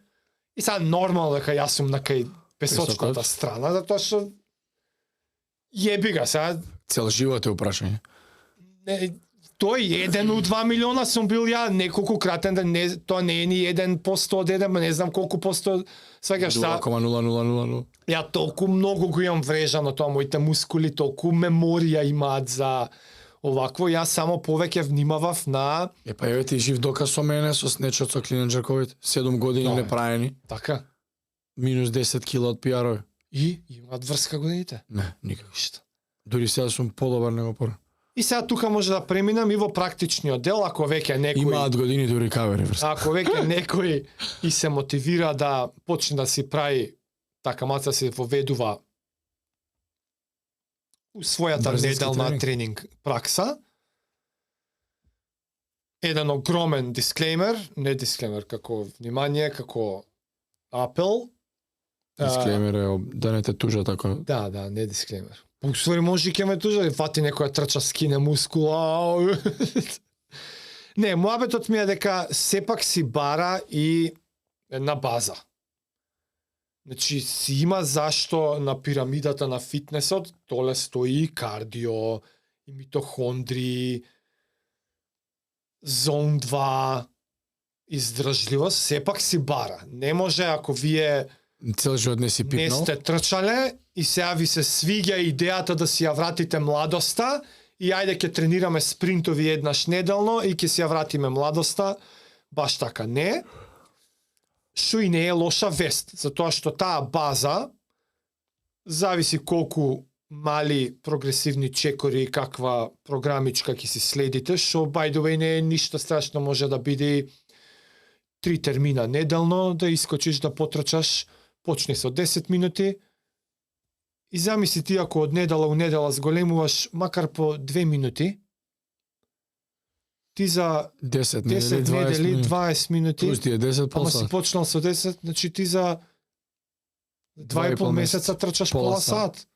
И сега нормално дека јас сум на кај песочката Песокот. страна, затоа што јеби га сега. Цел живот е упрашање. Не, тој 1 у 2 милиона сум бил ја неколку кратен, да не, тоа не е ни 1% од 1, не знам колку посто, сваќаш šta. 0,0000. Ја толку многу го имам врежано тоа, моите мускули толку меморија имаат за овакво, јас само повеќе внимавав на Е, па еве ти жив доказ со мене со снечот со клинен ковид. 7 години Да, бе. непраени, така. минус 10 кила од пиарови. И имаат врска годините. Не, никако. Што? Дури сега сум подобар него пора. И сега тука може да преминам и во практичниот дел, ако веќе некој Имаат години до рекавери врска. ако веќе некој и се мотивира да почне да си прави така малку да се воведува у својата Брзински неделна тренинг пракса. Еден огромен дисклеймер, не дисклеймер, како внимание, како апел. Дисклеймер е да не те тужа така. Да, не дисклеймер. По ствари може и ќе ме тужа, и фати некоја трча скине мускул. Ау. Не, муабетот ми е дека сепак си бара и една база. Значи, си има зашто на пирамидата на фитнесот, толе стои и кардио, и митохондри, зон 2, издржливост, сепак си бара. Не може ако вие Цел живот не си не пипнал. сте трчале и сега ви се свиѓа идејата да си ја вратите младоста и ајде ќе тренираме спринтови еднаш неделно и ќе си ја вратиме младоста, баш така не. Што и не е лоша вест, затоа што таа база зависи колку мали прогресивни чекори и каква програмичка ќе си следите, што by the way не е ништо страшно, може да биде 3 термина неделно, да искочиш да потрчаш, почни со 10 минути и замисли ти ако од недела у недела зголемуваш макар по 2 минути, ти за 10 10 недели, 20 недели, минути. 20 минути, Плюс ти е 10 ама пола си сат. почнал со 10, значи ти за 2,5 2,5 месеца трчаш пола пола сат. сат.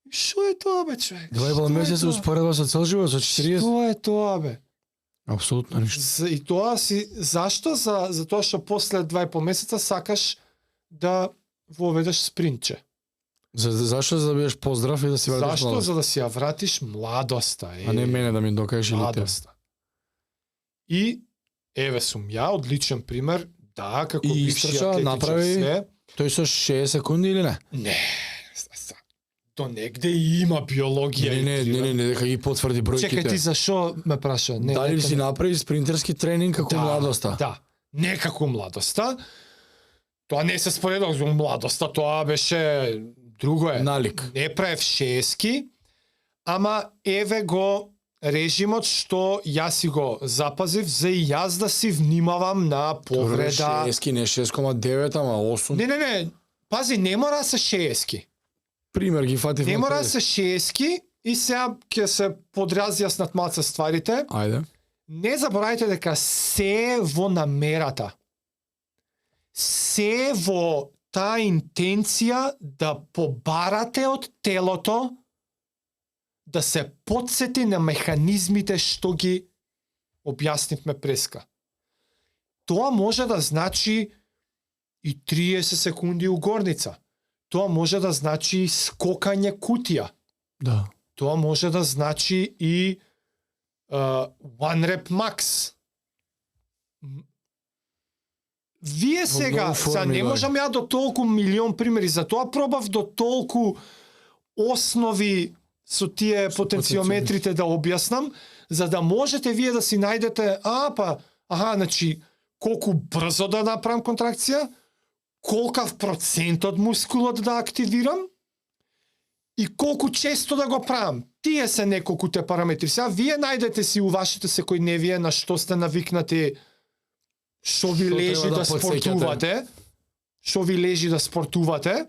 Што е тоа бе, човек? 2,5 Што е месеца тоа? успоредба со цел живот, со 40. Што е тоа бе? Апсолутно ништо. И тоа си зашто? За тоа што после 2,5 месеца сакаш да воведеш спринтче. Зашто за да бидеш поздрав и да си вратиш Зашто? младост? За да си ја вратиш младоста. А не мене да ми докажеш или те. младоста. И еве сум ја, одличен пример, да, како И бивши истрча, атлетичар направи- све. Тој со 60 секунди или не? Не, то негде и има биологија. Не, дека ги потврди бројките. Чекај ти зашо ме праша? Не, Дали нека си не. направи спринтерски тренинг како младоста? Да, не како младоста. Тоа не се споредува со младоста, тоа беше друго е. Налик. Не правев шески, ама еве го режимот што јас си го запазив за и јас да си внимавам на повреда. 6, не 6,9, ама 8. Не, пази, не мора да се шески. Пример ги фатив. Не на мора да тебе. се шески и сега ќе се подразјаснат малце стварите. Ајде. Не заборавајте дека се е во намерата. Се е во таа интенција да побарате од телото да се потсети на механизмите што ги објаснивме преска. Тоа може да значи и 30 секунди у горница. Тоа може да значи и скокање кутија. Да. Тоа може да значи и one rep max. Вие сега, многу сега форми, не да. можам ја до толку милион примери, затоа пробав до толку основи со тие потенциометрите да објаснам, за да можете вие да си најдете, значи, колку брзо да направам контракција, колкав процент од мускулот да активирам и колку често да го правам. Тие се неколкуте параметри. Сега вие најдете си у вашите секојдневие на што сте навикнати, што ви Што лежи треба да да потсеќате. спортувате, што ви лежи да спортувате,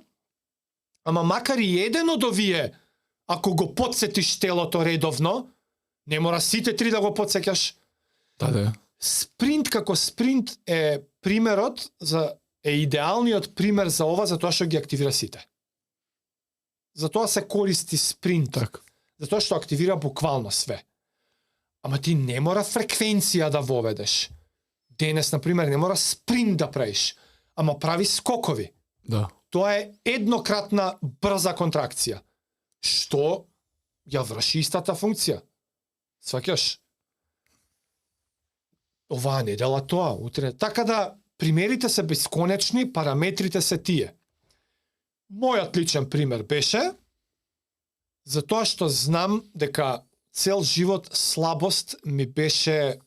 ама макар и еден од овие, ако го потсетиш телото редовно, не мора сите три да го потсеќаш. Да. Спринт како спринт е примерот е идеалниот пример за ова, затоа што ги активира сите. Затоа се користи спринт. Така. Затоа што активира буквално све. Ама ти не мора фреквенција да воведеш. Денес, например, не мора спринт да правиш, ама прави скокови. Да. Тоа е еднократна брза контракција, што ја врши истата функција. Сваќаш? Оваа недела тоа, утре. Така да, примерите се бесконечни, параметрите се тие. Мојот личен пример беше затоа што знам дека цел живот слабост ми беше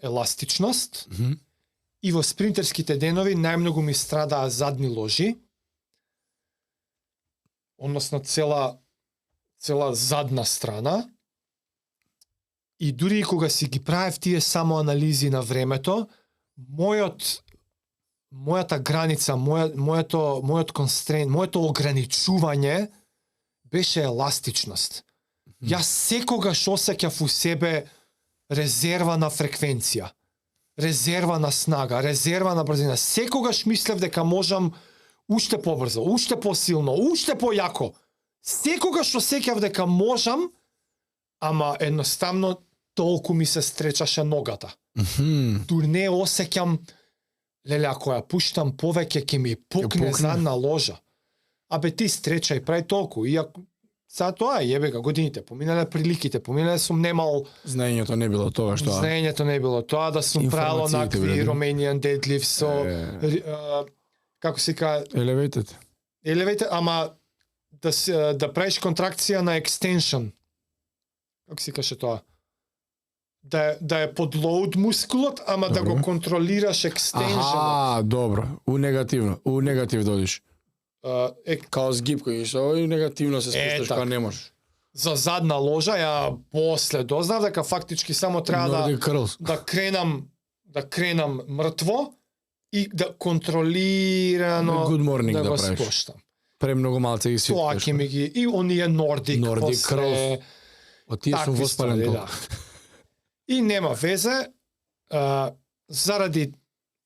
еластичност и во спринтерските денови најмногу ми страдаа задни ложи, односно цела задна страна. И дури и кога си ги правев тие само анализи на времето, мојата граница, мојот констрейн, моето ограничување беше еластичност. Јас секогаш осеќав у себе резерва на фреквенција, резерва на снага, резерва на брзина. Секогаш мислев дека можам уште побрзо, уште посилно, уште појако. Секогаш осеќав дека можам, ама едноставно толку ми се стречаше ногата. Дур не осеќам, леле, ако ја пуштам повеќе, ќе ми пукне задна ложа. Абе ти стречај, прај толку. И сега тоа е, јебега, годините, поминале приликите, поминале сум немал... Знаењето не било тоа што... Знаењето не било тоа, да сум правил онакви Romanian deadlift со... како се ка... Elevated, ама да правиш контракција на extension. Како се каже тоа? Да е под лоуд мускулот, ама да го контролираш екстенженот. Добро. У негатив додиш. Као сгиб кој што и негативно се спушташ кога не можеш. За задна ложа ја после дознав дека фактички само треба да кренам мртво и да контролирано да го правиш. спуштам. Премногу малце ги свиташ. Тоа ќе ми ги и оние Nordic крл. Од тие сум воспален тоа. И нема везе, заради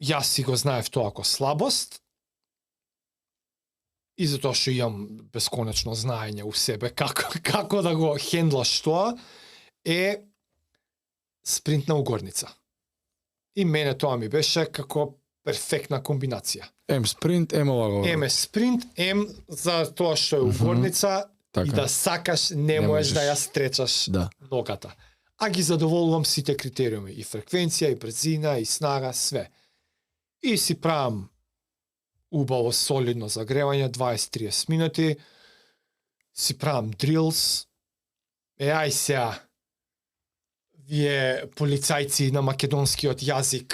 јас си го знаев тоа како слабост и затоа што имам бесконечно знаење у себе како да го хендлаш тоа, е спринтна угорница. И мене тоа ми беше како перфектна комбинација. Спринт, оваа. Е спринт, за тоа што е угорница и да сакаш, не можеш да ја стречаш ногата. А ги задоволувам сите критериуми, и фреквенција, и брзина, и снага, све. И си правам убаво солидно загревање, 20-30 минути, си правам дрилс, ај сега, вие полицајци на македонскиот јазик,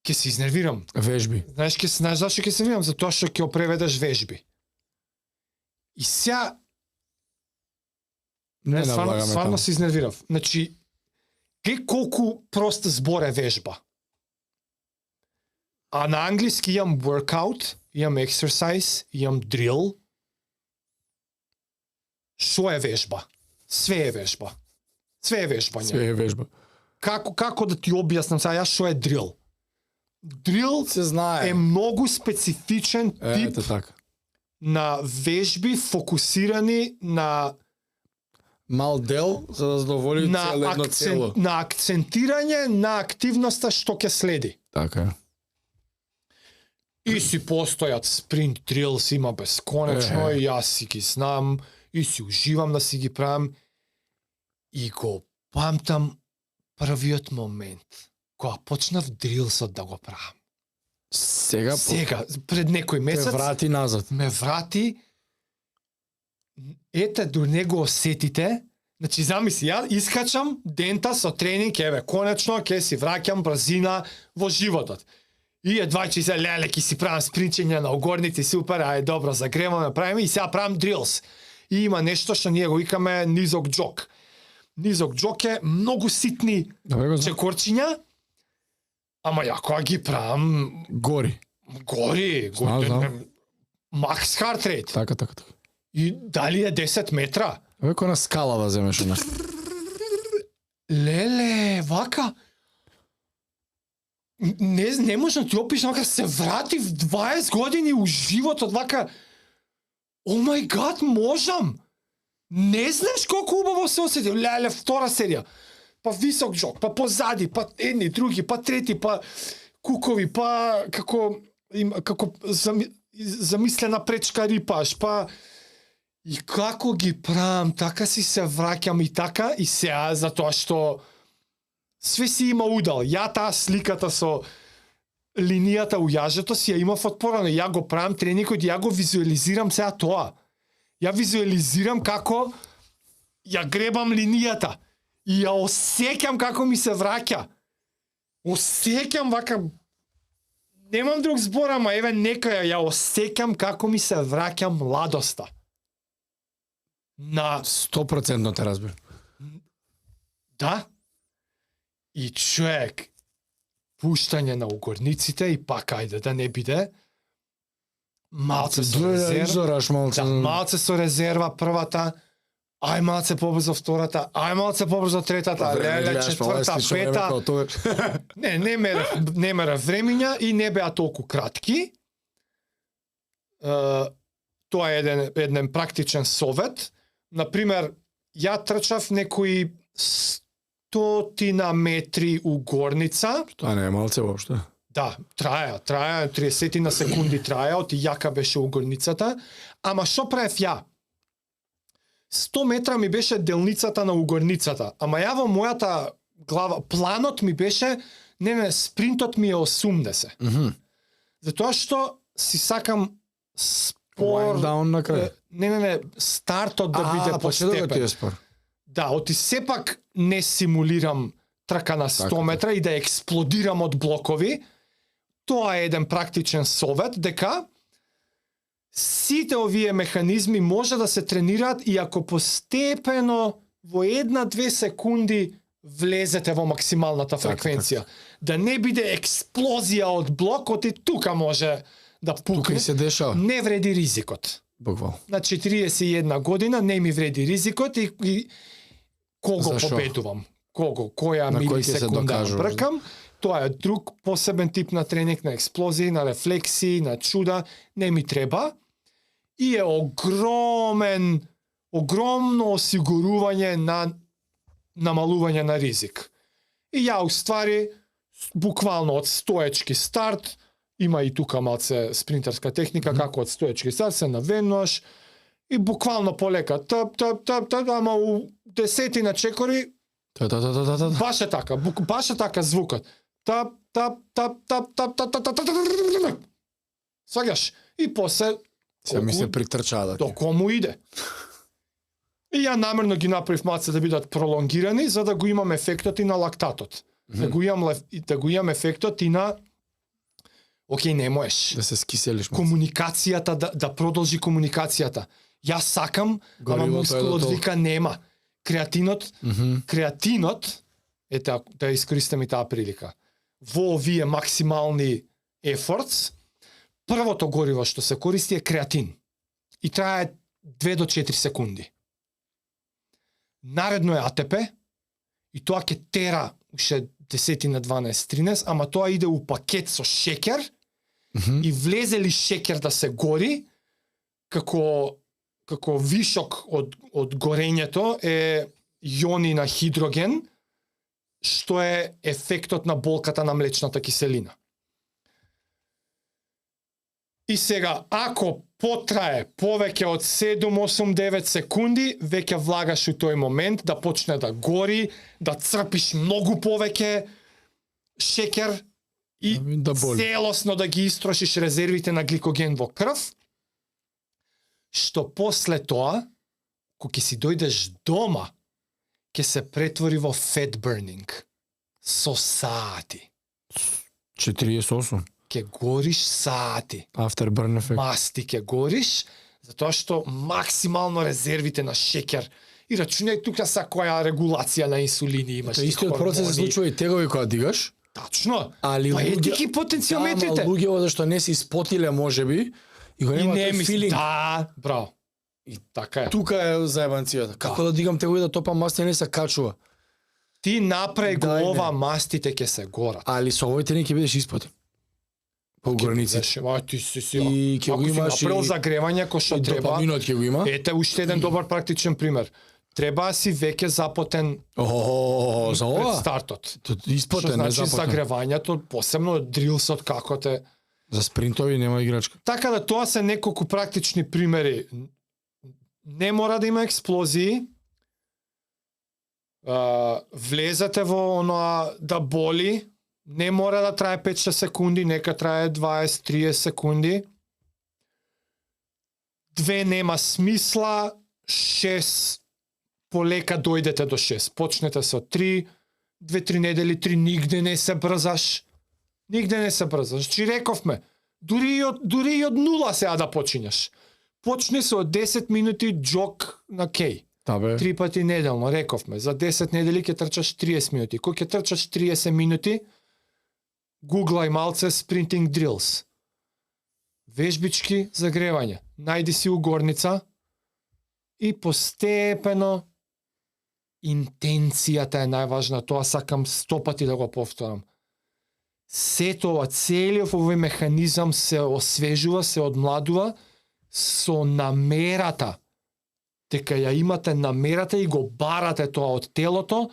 ќе се изнервирам. Вежби. Знаеш зашто ќе се изнервирам? Затоа што ќе опреведеш вежби. И сега стварно се изнервирав. Значи, колку прост збор е вежба. А на англиски имам workout, имам exercise, имам drill. Шо е вежба? Све е вежба. Све е вежба. Како да ти објаснам сега што е drill? Drill се знае. Е многу специфичен тип на вежби фокусирани на мал дел за да задоволи цело едно цело. На акцентирање на активноста што ќе следи. Така. И си постојат спринт дрилс, има бесконечно, и јас си ги знам, и си уживам да си ги правам. И го памтам првиот момент, кога почнав дрилсот да го правам. Сега, пред некој месец, врати назад. Ме врати, ете, до него осетите, Значи, замисли, ја искачам дента со тренинг, еве, конечно, ќе си враќам брзина во животот. И едва че се леле, ќе си правам спринчење на огорници, супер, ај добро, загреваме, правиме и сега правам дрилс. И има нешто што ние го викаме низок џок. Низок џок е многу ситни чекорчиња, ама ја кога ги правам Гори. Знам. Макс хард рейт. Така. И дали е 10 метра? Како на скала да земеш она. Леле, вака. Не можам да ти опишам, вака се вратив 20 години у животот, вака. О мај гад, можам. Не знаеш колку убаво се осети. Леле, втора серија. Па висок џок, па позади, па едни, други, па трети, па кукови, па како замислена пречка рипаш, па и како ги правам, така си се враќам и така и сега затоа што све си има удал. Ја таа сликата со линијата у јажето си ја имав од порано. Ја го правам тренингот и ја го визуализирам сега тоа. Ја визуализирам како ја гребам линијата и ја осеќам како ми се враќа. Осеќам вака, немам друг збор, ама еве некоја ја осеќам како ми се враќа младоста. На 100% те разбирам. Да. И човек, пуштање на угорниците и пак ајде да не биде. Малце со резерва. Изораш малце. Да, малце со резерва првата. Ај малце побрзо втората, ај малце побрзо третата, леле четврта, пета. Не мера времиња и не беа толку кратки. Тоа е еден практичен совет. Например, ја трчав некои 100 метри у горница. Тоа не е малце воопшто. Да, траја, 30 на секунди траја, оти јака беше у горницата. Ама што правев ја? 100 метра ми беше делницата на угорницата, ама ја во мојата глава, планот ми беше, спринтот ми е 80. Затоа што си сакам спор... Down на крај. Стартот да биде постепен. Да, оти сепак не симулирам трка на 100 метра и да експлодирам од блокови. Тоа е еден практичен совет, дека сите овие механизми може да се тренираат и ако постепено во 1-2 секунди влезете во максималната фреквенција. Да не биде експлозија од блокот и тука може да пукне. Тука се дешава. Не вреди ризикот. Буквално. На 41 година не ми вреди ризикот и кого победувам. Која милисекунда бркам. Тоа е друг посебен тип на тренинг, на експлозии, на рефлексии, на чуда. Не ми треба. И е огромно осигурување на намалување на ризик. И ја уствари, буквално од стоечки старт, има и тука малце спринтерска техника, како од стоечки старт се навенуваш и буквално полека, ама у десетина чекори, баш е така звукот. Сваѓаш? И после се ми се притрчаат. До кому иде? И ја намерно ги направив малце да бидат пролонгирани, за да го имам ефектот и на лактатот. Да го имам ефектот и на океј, не можеш. Да се скиселиш. Комуникацијата, да продолжи комуникацијата. Јас сакам, ама мускулот вика нема. Креатинот, да искористам и таа прилика. Во овие максимални ефортс, првото гориво што се користи е креатин. И трае 2 до 4 секунди. Наредно е АТП, и тоа ќе тера уште 10 на 12, 13, ама тоа иде у пакет со шекер, и влезе ли шекер да се гори, како вишок од горењето е јони на хидроген, што е ефектот на болката на млечната киселина. И сега, ако потрае повеќе од 7, 8, 9 секунди, веќе влагаш у тој момент да почне да гори, да црпиш многу повеќе шекер и целосно да ги истрошиш резервите на гликоген во крв, што после тоа, кога ќе си дојдеш дома ќе се претвори во fat burning со сати. 48. Ќе гориш сати. Afterburn ефект. Масти ќе гориш, затоа што максимално резервите на шеќер и рачунај тука са која регулација на инсулини имаш. Тоа истиот процес се случува и тегови кога дигаш. Тачно. Али Па ети ги потенциометрите. Ама луѓето зашто не се испотиле можеби и го И нема не тој мисли, филинг. да, браво. И така е. Тука е заебанцијата. Како да дигам тегови да топам масти не се качува. Ти направи го Дај, не. ова, мастите ќе се горат. Али со овоите не ќе бидеш испотен. По граници. Ти си. И ќе го Ако си имаш направил и- загревање кој што И треба. допаминот ќе го има. Ете уште еден добар практичен пример. Треба да си веќе запотен За пред ова? стартот. Што Испотен, не значи запотен. загревањето, посебно дрилсот како те. За спринтови нема играчка. Така да тоа се неколку практични примери. Не мора да има експлозии. Влезете во оноа да боли. Не мора да трае 5-6 секунди, нека трае 20-30 секунди. 2 нема смисла, 6 полека дојдете до 6. Почнете со 3, 2-3 недели, 3 нигде не се брзаш. Нигде не се брзаш. Чи рековме, дури и од 0 сега да почињаш. Почни со 10 минути джог на кеј. Табе. 3 пати неделно, рековме. За 10 недели ќе трчаш 30 минути. Кој ќе трчаш 30 минути, гуглај малце sprinting drills. Вежбички загревање. Најди си угорница и постепено интенцијата е најважна. Тоа сакам 100 пати да го повторам. Сето ова, целиот овој механизам се освежува, се одмладува со намерата. Дека ја имате намерата и го барате тоа од телото,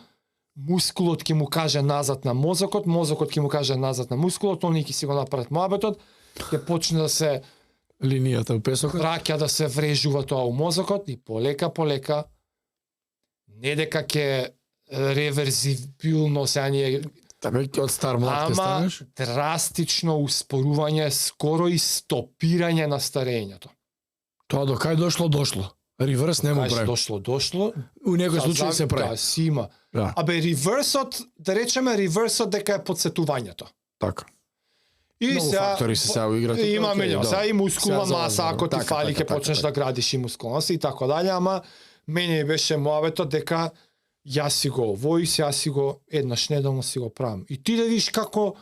мускулот ќе му каже назад на мозокот, мозокот ќе му каже назад на мускулот, они ќе си го направат моабетот, ќе почне да се Линијата песокот. враќа да се врежува тоа у мозокот и полека не дека ќе реверзибилно се ние, Табе од стар млад ќе ама станеш. драстично успорување, скоро и стопирање на старењето. Тоа до кај дошло. Реверс не му Кај прави. дошло. У некој случај се прави. Да, си има. Да, Абе, реверсот, да речеме реверсот дека е подсетувањето. така. И Многу фактори се сега играат. Има меѓу, сега и мускулна Сега маса, заозборно. ако ти Така, фали, така, ќе почнеш така. да градиш и мускулна маса и така дале, ама мене ми беше моабетот дека јас си го овој, сега си го еднаш неделно си го правам. И ти да видиш како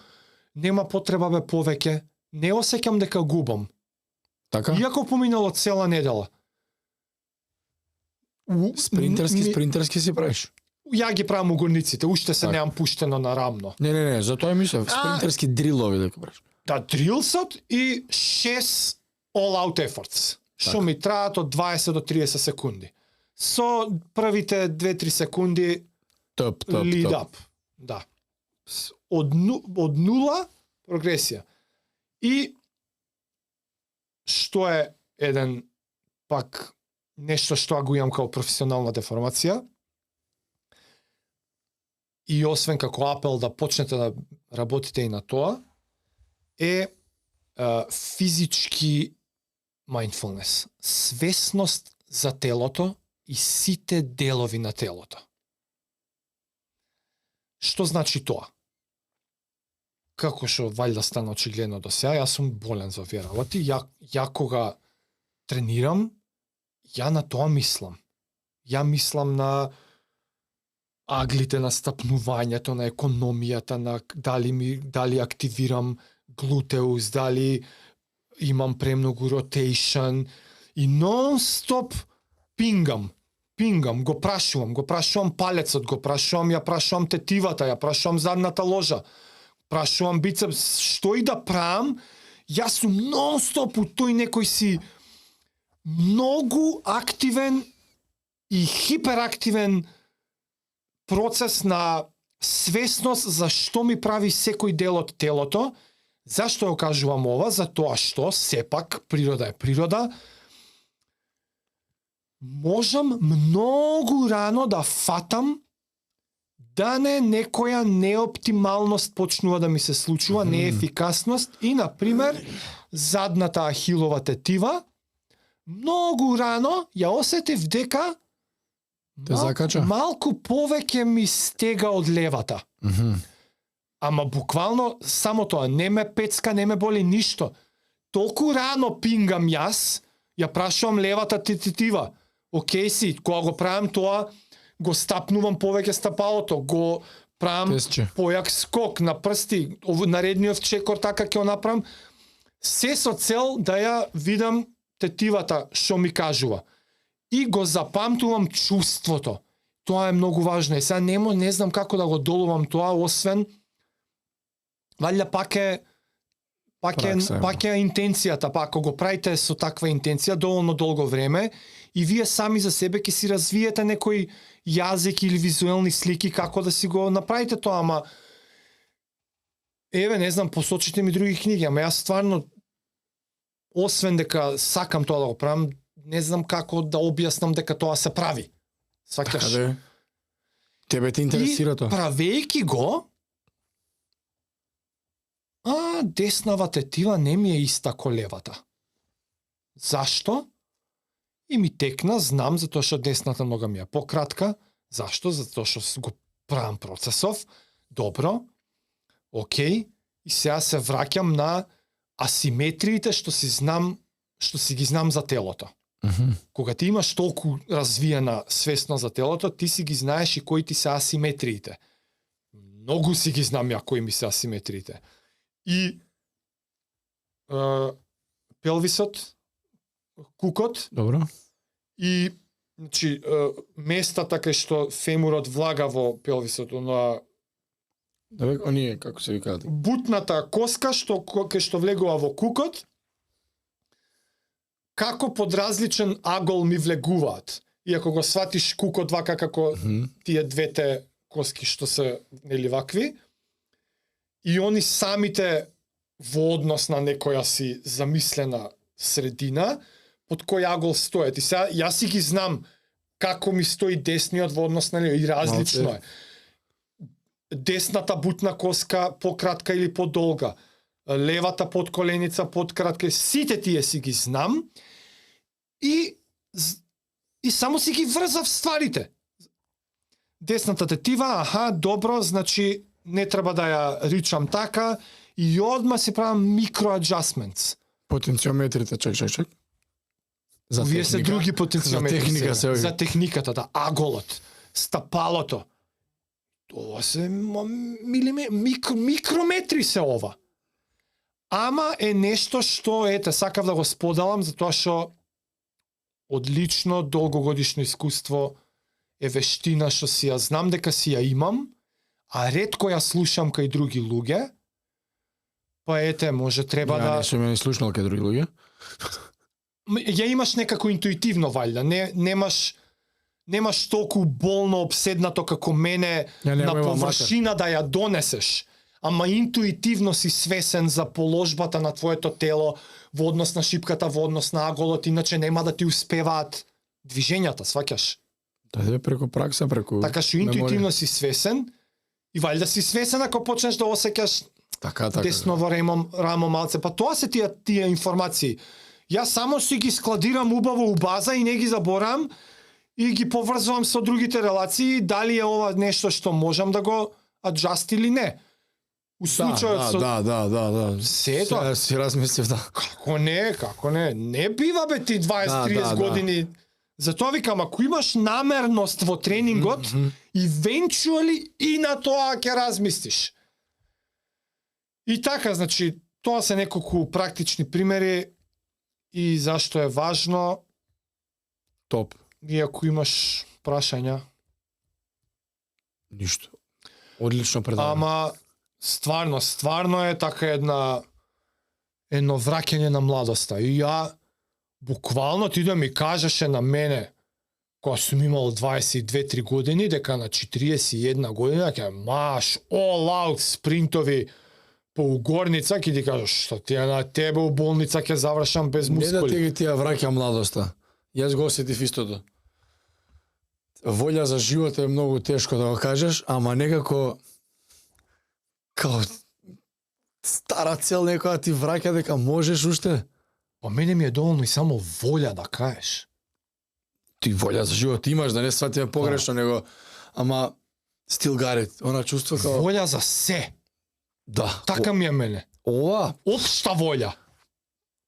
нема потреба бе повеќе, не осеќам дека губам. Така? Иако поминало цела недела. Спринтерски си правиш. Ја ги правам угорниците, уште се Така. немам пуштено на рамно. Не, затоа мислев, спринтерски дрилови дека правиш. Да, дрилсот и 6 all-out efforts, што Така. ми траат од 20 до 30 секунди. Со првите 2-3 секунди Топ. lead up. Да. Од нула прогресија. И што е еден пак нешто што го имам како професионална деформација, и освен како апел да почнете да работите и на тоа, е физички mindfulness, свесност за телото и сите делови на телото. Што значи тоа? Како што валјда стана очигледно до сега, јас сум болен за овие работи, ја кога тренирам, ја на тоа мислам. Ја мислам на аглите на стапнувањето, на економијата, на дали активирам глутеус, дали имам премногу ротейшн и нон-стоп пингам, го прашувам палецот, ја прашувам тетивата, ја прашувам задната ложа, прашувам бицепс, што и да правам, јас сум нон-стоп у тој некој си многу активен и хиперактивен процес на свесност за што ми прави секој дел од телото. Зашто ја кажувам ова? Затоа што сепак природа е природа. Можам многу рано да фатам да некоја неоптималност почнува да ми се случува, неефикасност и, например, задната ахилова тетива, многу рано ја осетив дека Те закача? Малку повеќе ми стега од левата. Ама буквално само тоа, не ме пецка, не ме боли ништо. Толку рано пингам јас, ја прашувам левата тетива. Океј си, кога го правам тоа, го стапнувам повеќе стапалото, го правам Тесче. појак скок на прсти, наредниот чекор така ќе го направам. Се со цел да ја видам тетивата што ми кажува. И го запамтувам чувството. Тоа е многу важно. И сега не знам како да го долувам тоа, освен валја пак е интенцијата, па ако го правите со таква интенција доволно долго време и вие сами за себе ќе си развиете некој јазик или визуелни слики како да си го направите тоа, ама еве не знам, посочите ми други книги, ама јас стварно освен дека сакам тоа да го правам, не знам како да објаснам дека тоа се прави. Сваќаш? Каде? Тебе те интересира И тоа? правејќи го, деснава тетива не ми е иста ко левата. Зашто? И ми текна, знам, затоа што десната нога ми е пократка. Зашто? Затоа што го правам процесов. Добро. Океј. И сега се враќам на асиметриите што си ги знам за телото. Кога ти имаш толку развиена свесно за телото, ти си ги знаеш и кои ти се асиметриите. Многу си ги знам ја кои ми се асиметриите. И пелвисот, кукот, Добро. и значи местата кај што фемурот влага во пелвисот, онаа Да, оние како се викаат? бутната коска кај што влегува во кукот, како под различен агол ми влегуваат. И ако го сватиш кукот вака како тие двете коски што се нели вакви, и они самите во однос на некоја си замислена средина, под кој агол стоят. И сега јас си ги знам како ми стои десниот во однос на него и различно е. Десната бутна коска пократка или подолга, левата подколеница подкратка, сите тие си ги знам и само си ги врзав стварите. Десната тетива, добро, значи не треба да ја ричам така и одма си правам микроаджастментс. Потенциометрите, чек. За Вие се други потенциометри. За техника се За техниката, да, аголот, стапалото. Ова се микрометри се ова. Ама е нешто што сакав да го споделам затоа што одлично долгогодишно искуство е вештина што си ја знам дека си ја имам, а ретко ја слушам кај други луѓе. Па може треба да... Не сум ја не слушнал кај други луѓе. Ја имаш некако интуитивно валјда, немаш толку болно обседнато како мене на површина да ја донесеш, ама интуитивно си свесен за положбата на твоето тело во однос на шипката, во однос на аголот, иначе нема да ти успеваат движењата, сваќаш? Да, преку пракса, преку... Така што интуитивно си свесен и валјда си свесен ако почнеш да осеќаш десново рамо малце, па тоа се тие информации. Јас само си ги складирам убаво у база и не ги заборам и ги поврзувам со другите релации, дали е ова нешто што можам да го аджаст или не. У случајот со... Да. Сето. Си размислив, да. Како не? Не бива бе ти 20-30 години. Затоа викам, ако имаш намерност во тренингот, eventually и на тоа ќе размислиш. И така, значи, тоа се неколку практични примери и зашто е важно. Топ. И ако имаш прашања. Ништо. Одлично предавање. Ама стварно е така едно враќање на младоста. И ја буквално ти да ми кажеше на мене кога сум имал 22-3 години дека на 41 година ќе маш all out спринтови по угорница, ќе ти кажеш што ти на тебе у болница ќе завршам без мускули. Не да ти ја враќа младоста. Јас го осетив истото. Волја за живот е многу тешко да го кажеш, ама некако као стара цел некоја ти враќа дека можеш уште. Па мене ми е доволно и само волја да кажеш. ти волја за живот имаш, да не сватиме погрешно, него ама still got it. Она чувство као Волја за се. да. Така ми е мене. Ова Општа волја.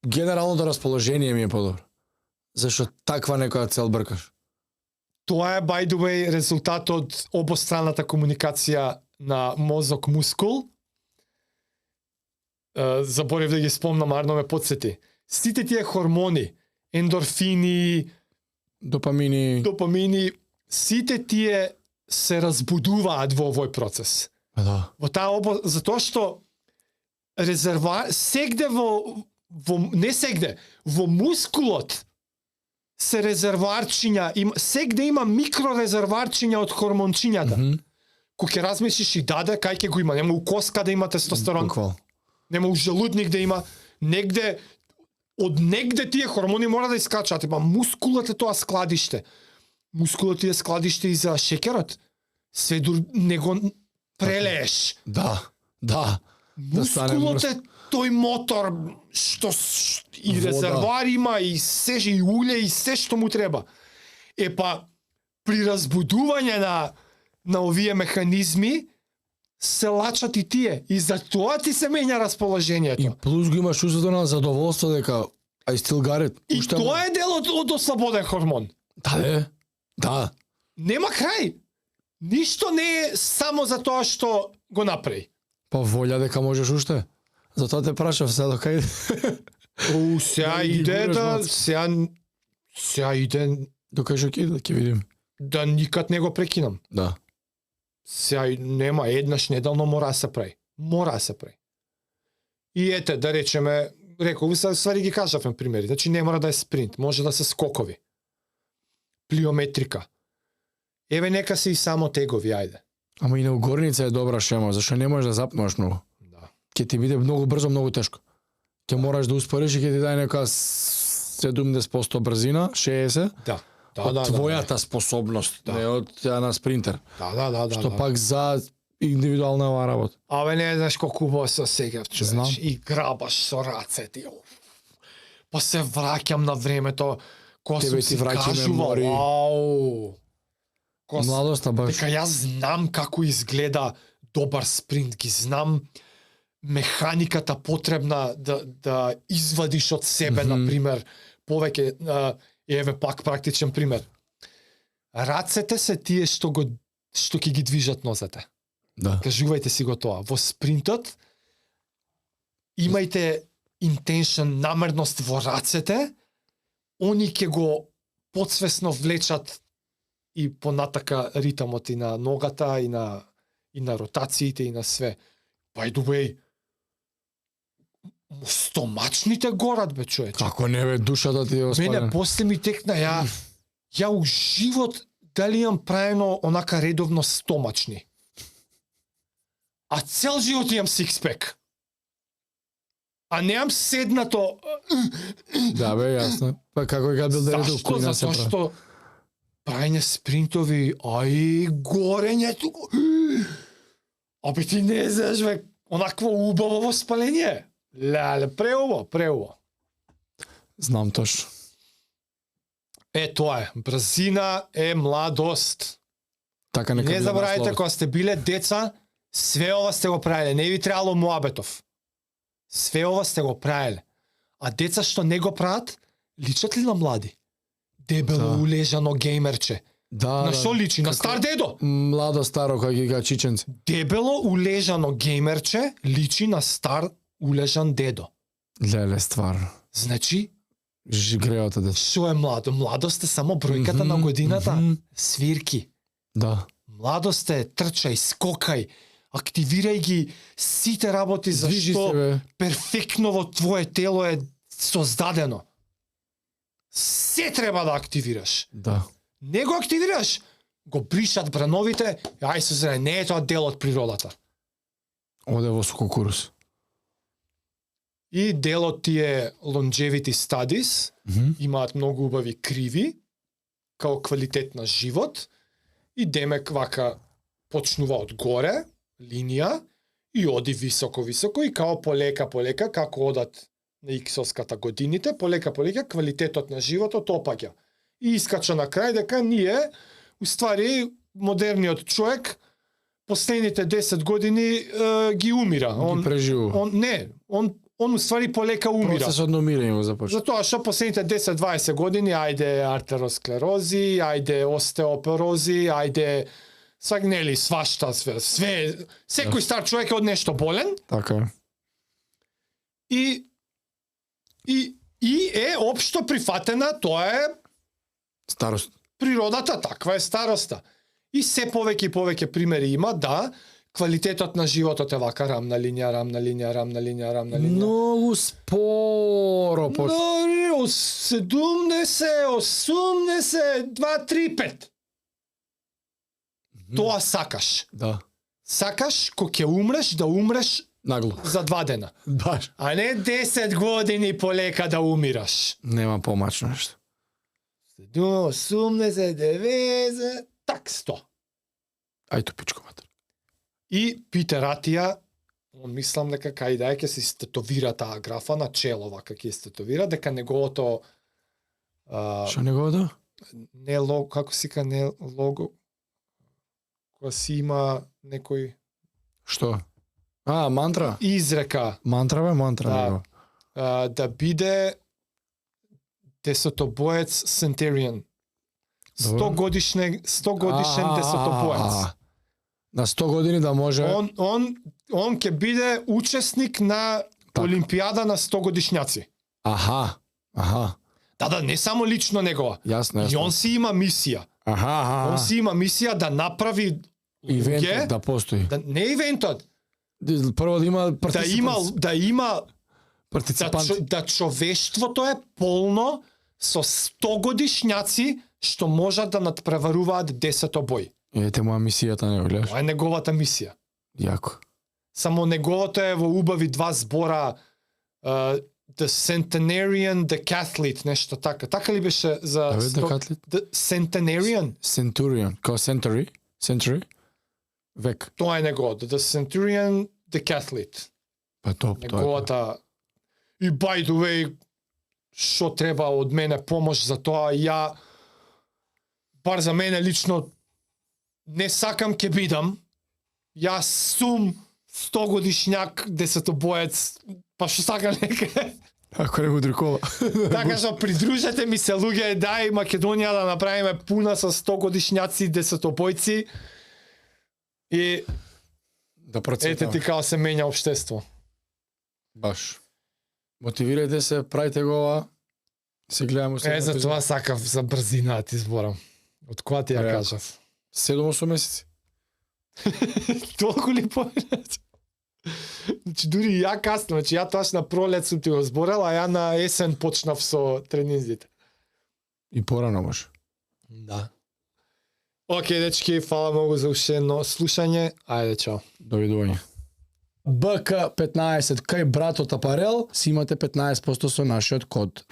генералното расположение ми е подобро. Зашто таква некоја цел бркаш. Тоа е, by the way, резултат од обостраната комуникација на мозок-мускул. Заборев да ги спомнам, арно ме подсети. Сите тие хормони, ендорфини, допамини, сите тие се разбудуваат во овој процес. Да. Во таа затоа што сегде не сегде, во мускулот се резерварчиња, сегде има микрорезерварчиња од хормончињата. Кој ќе размислиш и даде, кај ќе го има, нема у коска да има тестостерон, Буквално. нема у желудник да има, негде, од негде тие хормони мора да искачат, мускулот е тоа складиште. Мускулот е складиште и за шеќерот. Се не го прелееш. Да. Мускулот е тој мотор што и Вода. резервоар има и се и уле и се што му треба. При разбудување на овие механизми се лачат и тие и за тоа ти се менја расположението. И плюс го имаш чувството на задоволство дека I still got it. И тоа е дел од ослободен хормон. Да. Нема крај. Ништо не е само за тоа што го направи. Па волја дека можеш уште. Затоа те прашав сега до кај. Сега Да ги иде гураш да малку. сега иде До кај што ќе видим. да никад не го прекинам. Да. Сега нема, еднаш неделно мора да се прави. Мора да се прави. И ете, да речеме, реков, ствари ги кажавме примери, значи не мора да е спринт, може да се скокови. Плиометрика. Еве нека се и само тегови, ајде. Ама и на угорница е добра шема, зашто не можеш да запнуваш многу. Да. Ќе ти биде многу брзо, многу тешко. Ќе мораш да успориш и ќе ти даде нека 70% брзина, 60%. Да. Од твојата способност, не од таа на спринтер. Да. Што пак за индивидуална ова работа. Абе не знаеш колку убаво се осеќав, Знам. човеч. И грабаш со рацете. Па се враќам на времето кога Тебе сум ти си враќа кажувал, мемории. ау. Младоста баш. Дека јас знам како изгледа добар спринт, ги знам механиката потребна да извадиш од себе, на пример, повеќе, еве пак практичен пример. Рацете се тие што ќе ги движат нозете. Да. Кажувајте си го тоа. Во спринтот имајте intention, намерност во рацете, они ќе го подсвесно влечат и понатака ритамот и на ногата, и на ротациите, и на све. By the way, стомачните горат, бе, човече. Како не бе, душата ти е оспалена. Мене после ми текна, ја у живот дали имам правено онака редовно стомачни. А цел живот имам сикспек. А немам седнато. Да бе, јасно. Па како е бил да редов кој нас се Затоа прави. што прајне спринтови, ај, горење туку. Абе ти не знаеш, бе, онакво убаво воспаление. Леле, преубаво. Знам точно. Тоа е. Брзина е младост. Така нека Не биде заборавајте, насловот. кога сте биле деца, све ова сте го правеле. Не ви требало муабетов. Све ова сте го правеле. А деца што не го прават, личат ли на млади? Дебело Да. улежано геймерче. Да, На што личи? На стар дедо. Младо старо кој ги га чиченци. Дебело улежано геймерче личи на стар улежан дедо. Леле, стварно. Значи, Греото да. што е младо? Младост е само бројката на годината. Свирки. Да. Младост е трчај, скокај, активирај ги сите работи за Движи што се, бе. перфектно во твое тело е создадено. Се треба да активираш. Да. Не го активираш, го бришат брановите, ај се зре, не е тоа дел од природата. Оде во сукокурус. И дел од тие longevity studies имаат многу убави криви, као квалитет на живот, и демек вака почнува од горе, линија, и оди високо, и као полека, како одат на иксовската годините, полека, квалитетот на животот опаѓа. И искача на крај дека ние, уствари, модерниот човек, последните 10 години ги умира. Ги преживува. Он уствари полека умира. Процесот на умирање го започна. Затоа што последните 10-20 години, ајде артеросклерози, ајде остеопорози, ајде нели свашта све. Секој стар човек е од нешто болен Така е. и е општо прифатена, тоа е Старост. природата, таква е староста. И се повеќе и повеќе примери има да квалитетот на животот е вака рамна линија. Многу споро Но, 70, 80, 2, 3, 5. Тоа сакаш. Да. Сакаш, кога ќе умреш, да умреш Нагло. за 2 дена. Баш. А не 10 години полека да умираш. Нема помачно нешто. 80, 90, так 100. Ајто пичко матер. И Питер Атија, он мислам дека кај да ќе се стетовира таа графа на чело, вака ќе стетовира, дека неговото Што неговото? не лого, како си ка не лого, кога си има некој Што? Мантра? изрека, Мантра бе, мантра Да. него. да биде десетобоец Centurion. 100 годишен десетобоец. На 100 години да може... Он ќе биде учесник на Так. Олимпијада на 100 годишњаци. Аха. Да, не само лично негова. Јасно. И он си има мисија. Он си има мисија да направи Ивентот да постои. не ивентот, Прво да има да има партиципанти. да човештвото е полно со 100 годишњаци што можат да надпреваруваат 10 бој. Ете моја мисијата, не го гледаш. Тоа е неговата мисија. Јако. Само неговото е во убави 2 збора The Centenarian, The Catholic, нешто така. Така ли беше за... The Catholic? The Centenarian? Centurion. Као century? Century? Век. Тоа е неговото. The Centurion, The Catholic. Па топ, тоа е. Неговата... И by the way, што треба од мене помош за тоа, ја... Бар за мене лично не сакам ке бидам. Јас сум 100 годишњак, десетобоец, па што сакам нека. Ако не го дрикова. Така што придружете ми се луѓе, дај Македонија да направиме пуна со 100 годишњаци, десетобојци. И Да процветаме. ете ти како се менја општество. Баш. Мотивирајте се, правите го ова. Се гледаме За тоа сакав за брзина да ти зборам. Од кога ти ја Реално. кажав? 7-8 месеци. Толку ли повеќе? Значи дури и ја касно, значи ја тоаш на пролет сум ти го зборел, а ја на есен почнав со тренинзите. И порано може. Да. Океј, дечки, фала многу за уште едно слушање. Ајде, чао. Довидување. БК15 кај братот апарел си имате 15% со нашиот код.